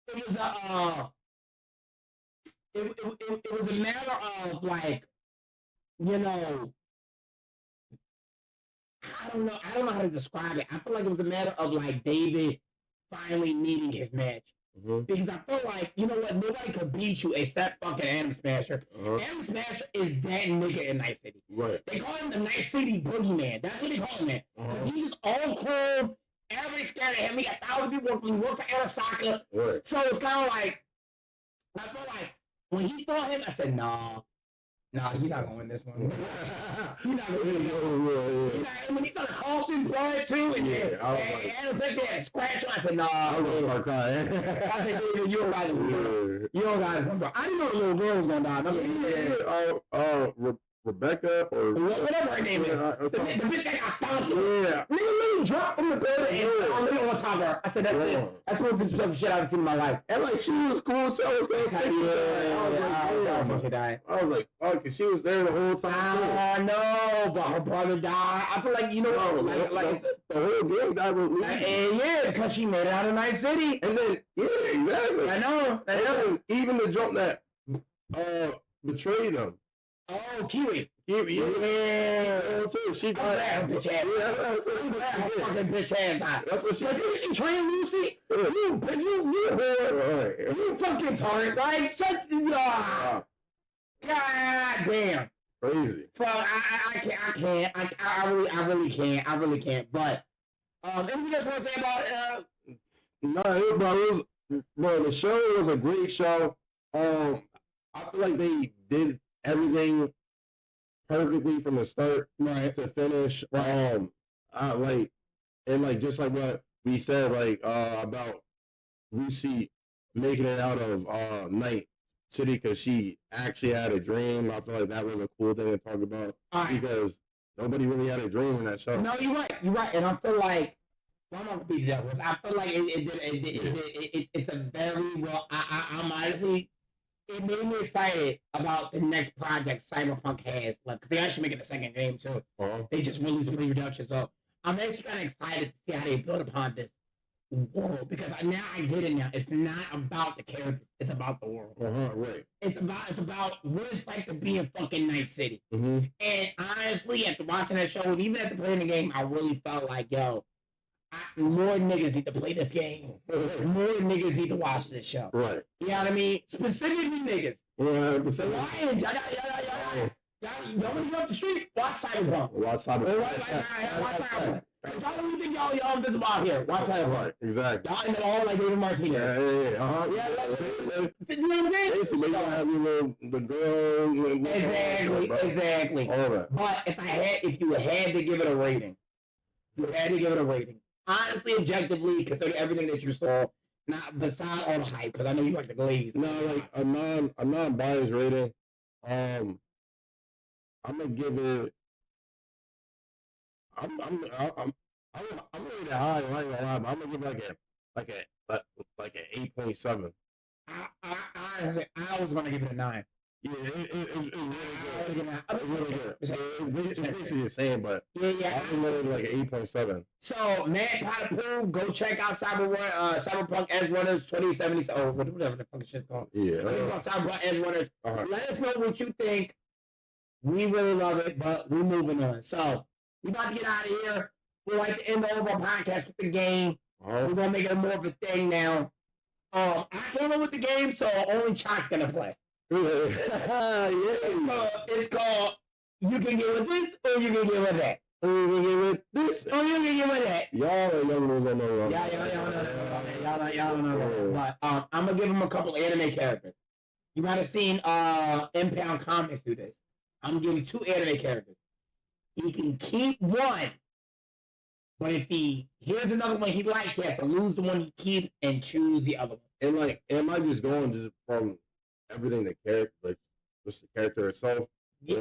it was it was a matter of, like, you know, I don't know how to describe it. I feel like it was a matter of, like, David finally needing his match. Because I feel like, you know what, nobody could beat you except fucking Adam Smasher. Adam Smasher is that nigga in Night City. Right. They call him the Night City Boogeyman. That's what they call him, man. Because he's just all cool. Everybody's scared of him. He got 1,000 people working. He works for Arasaka. Right. So it's kind of like, I feel like when he fought him, I said, nah, he's not gonna win this one. He's not gonna win this one. And when he started coughing blood too, and Adam Smasher had a scratch on, I said, nah. I was gonna start crying. I said, David, you don't got this one. You don't got this one, bro. I didn't know the little girl was gonna die. Rebecca or whatever her name is. The bitch that got stomped. Yeah. Nigga dropped from the building and I'm on top of her. I said, that's it. That's one of the shit I've seen in my life. And like, she was cool too. I was gonna say, I was like, oh, cause she was there the whole time. I know, but her brother died. I feel like, you know what, like the whole game died with me. Yeah, because she made it out of Night City. And then, yeah, exactly. I know. And even the jump that betrayed them. Oh, Kiwi. Yeah, too. She got her bitch ass. Yeah, Fucking bitch ass. that's what she. But didn't she train Lucy? You fucking tart. Like, shut the God damn. Crazy. Fuck, I can't. I really can't. But, anything else you want to say about Bro, the show was a great show. I feel like they did everything perfectly from the start to finish. Just like what we said, about Lucy making it out of Night City because she actually had a dream. I feel like that was a cool thing to talk about because nobody really had a dream in that show. No, you're right, and I feel like I'm not gonna be the devil. I feel like it's a very well. I'm honestly. It made me excited about the next project Cyberpunk has, because they actually making a second game too. They just released the reduction, so I'm actually kind of excited to see how they build upon this world because now I get it. Now it's not about the characters; it's about the world. Right. It's about what it's like to be in fucking Night City. And honestly, after watching that show, and even after playing the game, I really felt like, yo, more niggas need to play this game. More niggas need to watch this show. Right. You know what I mean? Specifically niggas. The Lions, y'all want to get up the streets? Watch Cyberpunk. Watch Cyberpunk. Watch Cyberpunk. Y'all really think y'all invisible out here? Watch Cyberpunk. Exactly. Y'all end up all like David Martinez. Yeah. You know what I'm saying? Basically, you have the girl. Exactly. All that. But if you had to give it a rating, honestly, objectively, consider everything that you saw, not beside all the hype, because I know you like the glaze. No, like a non-biased rating. I'm gonna give it. I'm gonna rate it high. I ain't gonna lie, but I'm gonna give it like an 8.7. Honestly, I was gonna give it a 9. Yeah, it's really good. It's really good. It's basically the same, but yeah. I'm gonna give it like an 8.7. So, MadPod approved. Go check out Cyberpunk Edgerunners 2070. Oh, whatever the fucking shit's called. Yeah. Cyberpunk Edgerunners. Right. Let us know what you think. We really love it, but we're moving on. So, we about to get out of here. We like to end all of our podcasts with the game. We're gonna make it more of a thing now. I came up with the game, so only Chalk's gonna play. It's called You Can Get With This or You Can Get With That. You can get with this or you can get with that. Y'all are young ones on know. Y'all know. But I'm gonna give him a couple anime characters. You might have seen Impound Comics do this. I'm gonna give him 2 anime characters. He can keep one, but if he hears another one he likes, he has to lose the one he keeps and choose the other one. And like, am I just going just from everything the character, like just the character itself? Your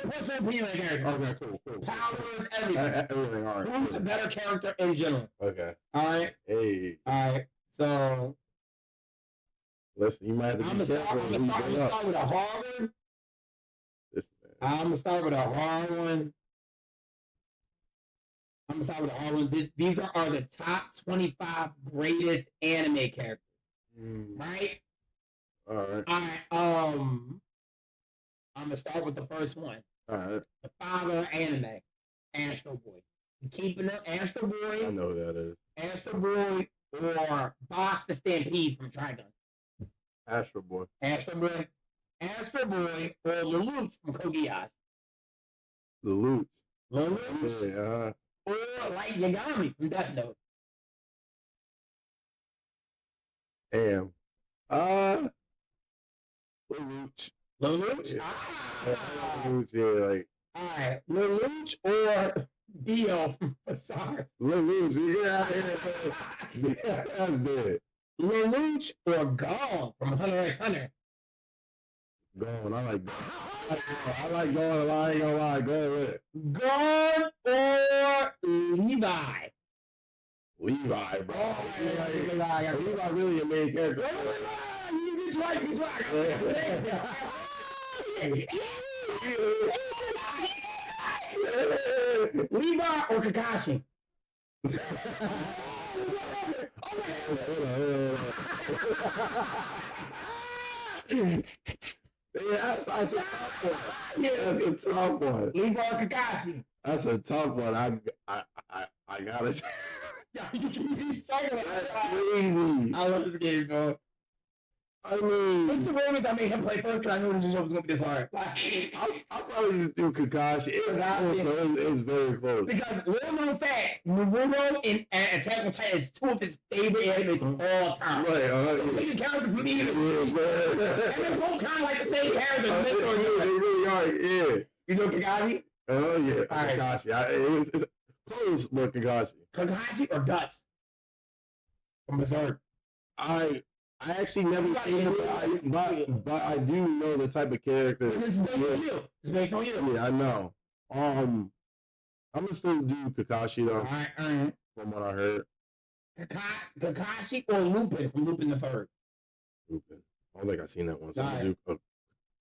personal opinion on the character. Okay, cool. Powers, everything. Everything, all right. Who's a better character in general? Okay. All right. Hey. All right. So. Listen, you might have to be careful. I'm gonna start with a hard one. I'm gonna start with a hard one. These are the top 25 greatest anime characters. Right? All right. I'm gonna start with the first one. All right. The father of anime, Astro Boy. You keeping up, Astro Boy? I know who that is. Astro Boy or Bosch the Stampede from Trigun. Astro Boy or Lelouch from Kogiyash. Lelouch. Yeah. Or like Yagami from Death Note. Damn. Lelouch. Lelouch? Yeah. Lelouch, yeah, like. Alright, Lelouch or Dio from Sorry. Lelouch, yeah. That's good. Lelouch or Gone from Hunter x Hunter. Gone, I like Gone. I like Gone, I ain't gonna lie, Gone with it. Gone or Levi. Levi, bro. Levi really a main character. He's right. Levi or Kakashi? Yeah, that's a tough one. Yeah, that's a tough one. Levi Kakashi. That's a tough one. I gotta say. That's crazy. I love this game, bro. I mean, What's the moments I made him play first? Because I knew the show was gonna be this hard. I'll probably just do Kakashi. It's close, so it's very close. Because little known fact, Naruto and Attack on Titan is two of his favorite animes of all time. Right, So pick a character from either. Yeah, And they're both kind of like the same character. they really are. Yeah. You know Kakashi? Oh yeah, All right. Kakashi. It's close, but Kakashi. Kakashi or Guts? From Berserk. I actually never seen him, but I do know the type of character. This is based on you. It's based on you. Yeah, I know. I'm gonna still do Kakashi though. All right. From what I heard. Kakashi or Lupin from Lupin the Third? Lupin. I don't think I've seen that one. So All I'm right. gonna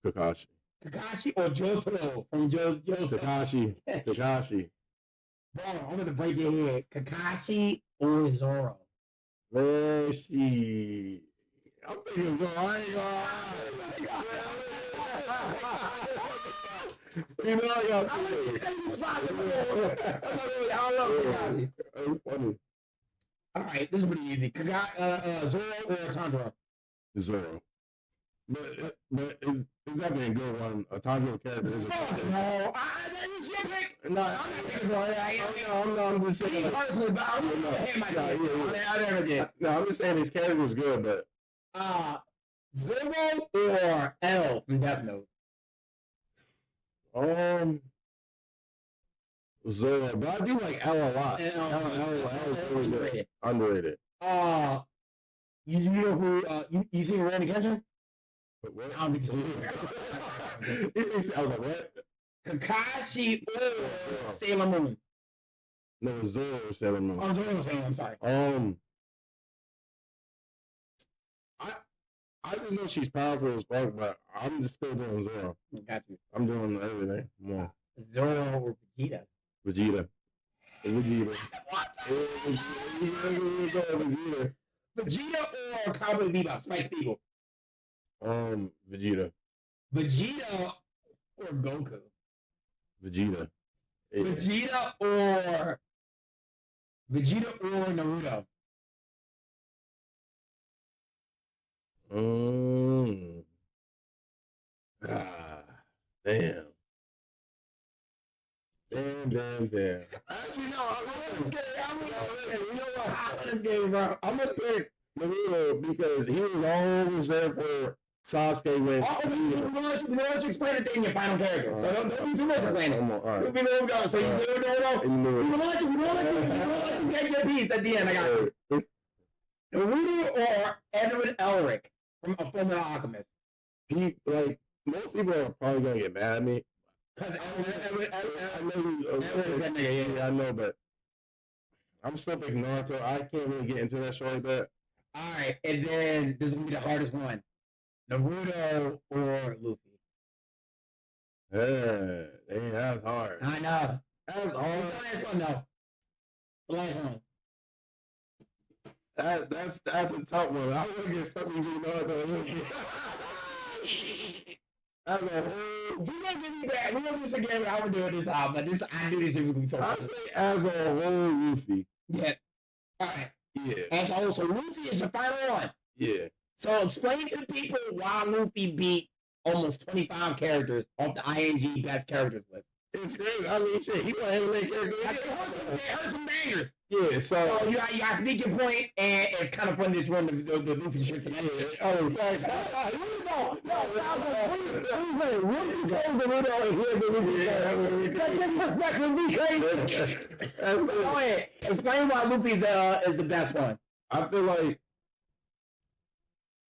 do Kakashi. Kakashi or Jotaro from Joseph? Kakashi. Bro, I'm gonna break your head. Kakashi or Zoro? Man, she. I'm thinking so. I ain't gonna. You know, I got. I'm gonna say you beside I love Kakashi. It's funny. All right, this is pretty easy. Zoro or Tanjiro? Zoro. But it's definitely a good one. A Tanjiro character is a good No, that is your pick. No, I'm not picking for it. I'm just saying. Personally, but I'm gonna hand my team. I never did. No, I'm just saying his character was good, but Zoro or L from Death Note? Zoro, but I do like L a lot. L is really good. Underrated. You know who? You seen Randy Kenshin? What? I don't think you seen it. I was like, what? Kakashi or Sailor Moon? No, Zoro or Sailor Moon. Oh, Zoro was I'm sorry. I just know she's powerful as fuck, but I'm just still doing Zoro. Got you. I'm doing everything more. Zoro or Vegeta? Vegeta. Vegeta. Vegeta or Cowboy Bebop? Spike Spiegel? Vegeta. Vegeta or Goku? Vegeta. Yeah. Vegeta or Naruto? Damn. Actually, no, I'm you know what? This game, bro. I'm gonna pick Naruto because he was always there for Sasuke when. We're gonna let you explain it in your final character. So don't be too much explaining. All right. You'll be the one. So you do Naruto. We're gonna let you get your piece at the end. I got you. Naruto or Edward Elric from A Fullmetal Alchemist? Most people are probably gonna get mad at me. Because I know I know, but I'm still picking Naruto. I can't really get into that show like that. All right, and then this is gonna be the hardest one: Naruto or Luffy. Damn, that's hard. I know. That's hard. The last one, though. The last one. That's a tough one. I want to get stuck between Naruto and Luffy. That's a whole. We're gonna give you that. We're gonna do this again. I would do it this time, but I knew this shit was gonna be so. I say as a whole, Luffy. Yeah. All right. Yeah. As a whole, so Luffy is your final one. Yeah. So explain to the people why Luffy beat almost 25 characters off the ING best characters list. It's crazy. I mean, shit, he was an anime character. They heard some bangers. Yeah, so you got to speak your point, and it's kind of funny to run the Luffy shit today. Oh, facts. Luffy told Naruto and he had the Luffy. That disrespect would be crazy. That's good. Go ahead. Explain why Luffy's is the best one. I feel like,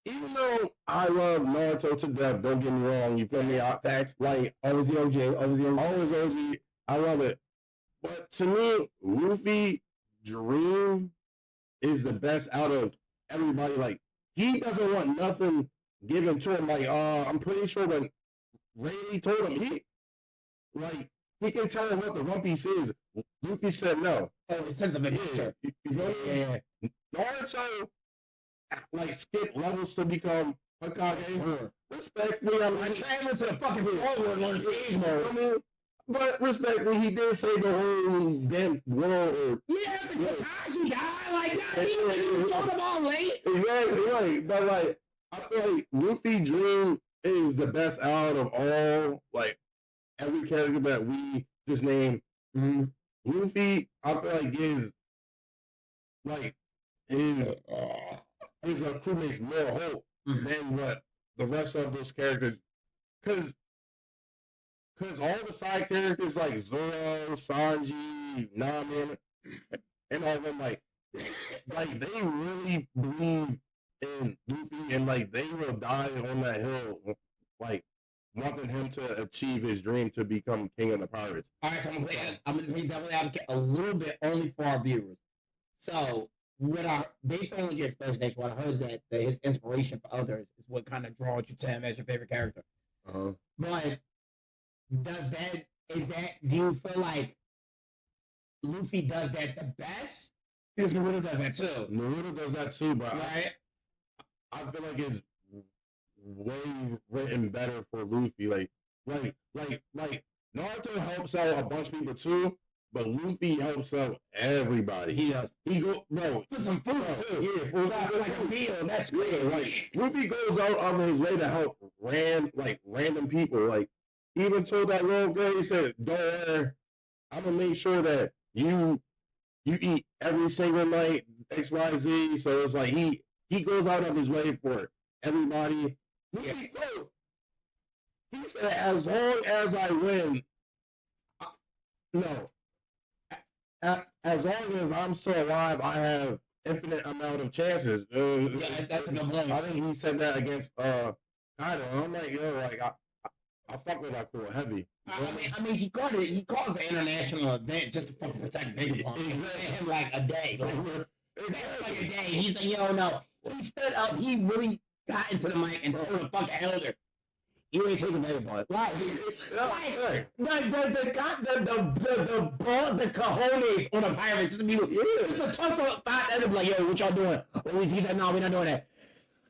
even though I love Naruto to death, don't get me wrong, you feel me? Facts. Like, always the OG, always OG. I love it. But to me, Luffy Dream is the best out of everybody. Like, he doesn't want nothing given to him. Like, I'm pretty sure when Rayleigh told him, he can tell him what the One Piece is. Luffy said no. Oh, the sense of adventure. Yeah. Naruto, skip levels to become Hokage. Respectfully, I'm traveling to the fucking forward on stage mode. I mean, but respectfully, he did say the whole damn world. Yeah, the Kakashi died like that. He told them all late. Exactly right, but like I feel like Luffy Dream is the best out of all like every character that we just named. Luffy, I feel like is like his crewmates more hope than what the rest of those characters, because all the side characters like Zoro, Sanji, Nami, and all of them like they really believe in Luffy and like they will die on that hill, like wanting him to achieve his dream to become king of the pirates. All right, so I'm gonna be double advocate a little bit only for our viewers. So based on your explanation, what I heard is that his inspiration for others is what kind of draws you to him as your favorite character. But do you feel like Luffy does that the best? Because Naruto does that too. Naruto does that too, but right? I feel like it's way written better for Luffy. Like Naruto helps out a bunch of people too, but Luffy helps out everybody. He does. He go put some food too. Yeah, for like a meal. That's great. Like Luffy goes out of his way to help random people. Like he even told that little girl, he said, "Don't worry, I'm gonna make sure that you eat every single night XYZ." So it's like he goes out of his way for everybody. Luffy quote, he said, "As long as I win, as long as I'm still alive, I have infinite amount of chances." That's a good point. I think he said that against Kaido. I'm like, yo, like I fuck with that cool heavy. I mean, he calls it an international event just to fucking protect Vegapunk. He gave him like a day, like a day. He's like, yo, no. He stood up. He really got into the mic and told the fucking elder, "You ain't taking Vegapunk." The cojones on a pirate just to be just to talk to five other like, "Yo, what y'all doing?" He said, "No, we're not doing that.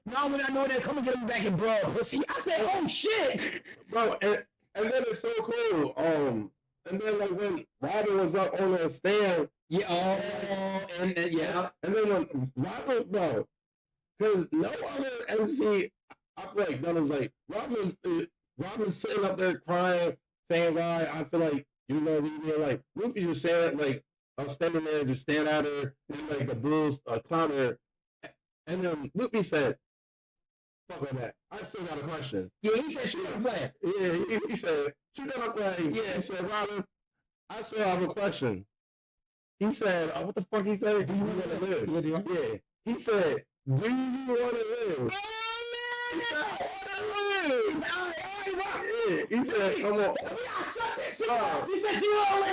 No, we're not doing that. Come and get me back in blood, pussy." I said, "Oh shit, bro!" And then it's so cool. And then like when Robin was up on the stand, and then when Robin, bro, because no other MC, I feel like that was like Robin's sitting up there crying, saying, "Why I feel like you know we like Luffy just saying like I'm standing there and just staring at her, and like the Bulls clown her," and then Luffy said, "Fuck on that. I still got a question." Yeah, he said, "Shoot on a flag." Yeah, he said, "Shoot on a flag." Yeah, he said, "Robin, I still have a question." He said, "What the fuck?" He said, "Do you want to live?" Yeah. He said, "Do you want to live?" He said, "Come on." He said, "You want to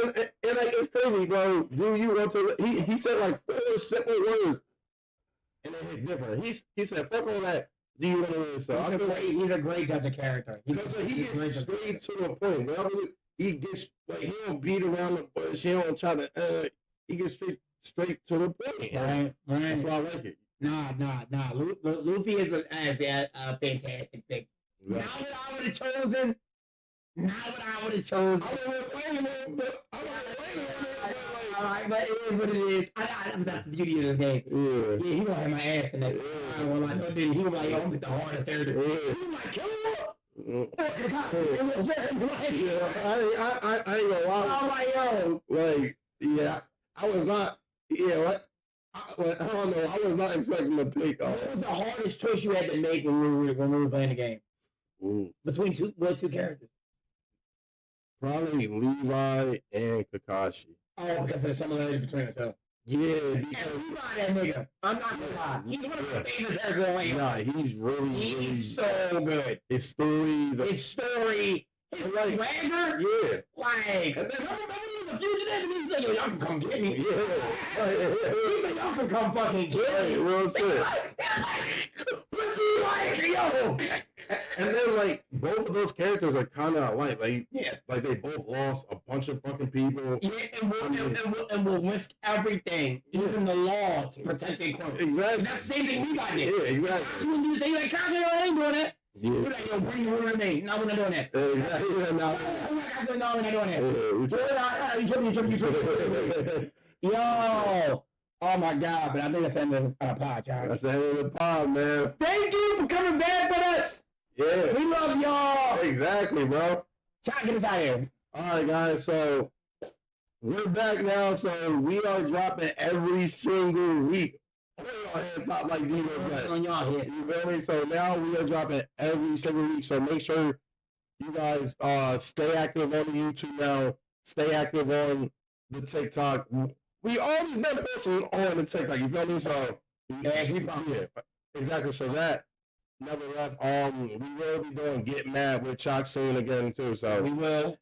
live?" And like it's crazy, bro. Do you want to live? He said like 4 simple words. And it hit different. He said, "Fuck all that. Do you want to live?" So he's a great judge of character. Because like, he gets straight to the point. Whenever he gets like he don't beat around the bush. He don't try to. He gets straight to the point. Right. That's why I like it. Nah. Luffy is a fantastic pick. Right. Not what I would have chosen. I would have playing him, but Alright, but it is what it is. That's the beauty of this game. Yeah, he gonna have my ass in that. Well, I know that he was like, "Yo, I'm the hardest character." He was like, "Kill him!" I ain't gonna lie. I'm like, yo. Like, yeah, I was not. Yeah, what? I don't know. I was not expecting to pick. What was the hardest choice you had to make when we were playing the game? Between two characters? Probably Levi and Kakashi. Oh, because of the similarity between the two. Yeah, because Levi, that nigga. I'm not gonna lie. He's one of my favorite characters. Nah, he's really so good. His story, his swagger. Yeah. Like, and then remember he was a fugitive and he was like, "Yo, y'all can come get me." Yeah. He's like, "Y'all can come fucking get me." Real shit. Like, pussy, like, yo. And then like both of those characters are kind of alike. Like like they both lost a bunch of fucking people. Yeah, and we'll risk everything, even the law, to protect their clothes. Exactly. That's the same thing we got did. Yeah, exactly. You wouldn't do the same, like, I ain't doing that. Yeah. We're like, yo, bring the ruler to me. No, we're not doing that. Exactly. Yeah, no, No, we're not doing that. yeah, Yo. Oh my God, but I think that's the end of the pod, y'all. that's the end of the pod, man. Thank you for coming back with us. Yeah. We love y'all. Exactly, bro. Try to get us out of here. All right, guys. So we're back now. So we are dropping every single week. On your head top, like Dino said. On y'all head. You feel me? So now we are dropping every single week. So make sure you guys stay active on the YouTube now. Stay active on the TikTok. We always been posting on the TikTok. You feel me? So yeah, exactly. So that never left. We will be doing Get Mad with Chalk soon again too. So We will.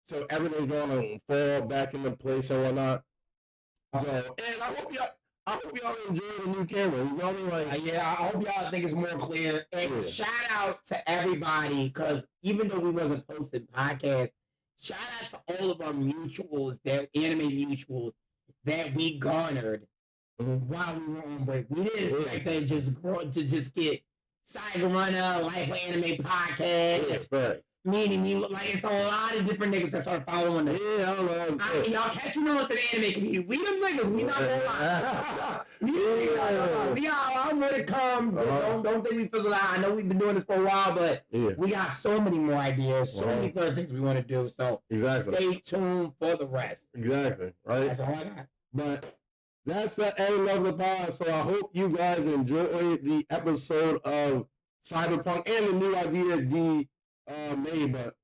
so everything's going to fall back into place and whatnot. So and I hope y'all enjoy the new camera. You feel me? Like Yeah, I hope y'all think it's more clear. And shout out to everybody, because even though we wasn't posting podcasts, shout out to all of our mutuals, anime mutuals that we garnered while we were on break. We didn't expect to just grow, to just get Cyberpunk, Life Anime Podcast. right. Meaning me, like, it's a lot of different niggas that start following us. Yeah, I don't know. Y'all catching on to the anime community. We them niggas, we not gonna lie. We got more to come. Don't think we fizzle out. I know we've been doing this for a while, but we got so many more ideas, so many other things we want to do. So stay tuned for the rest. Exactly. Right. That's all I got. But that's the end of the pod. So I hope you guys enjoyed the episode of Cyberpunk and the new idea D made. But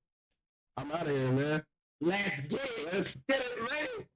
I'm out of here, man. Let's get it, man.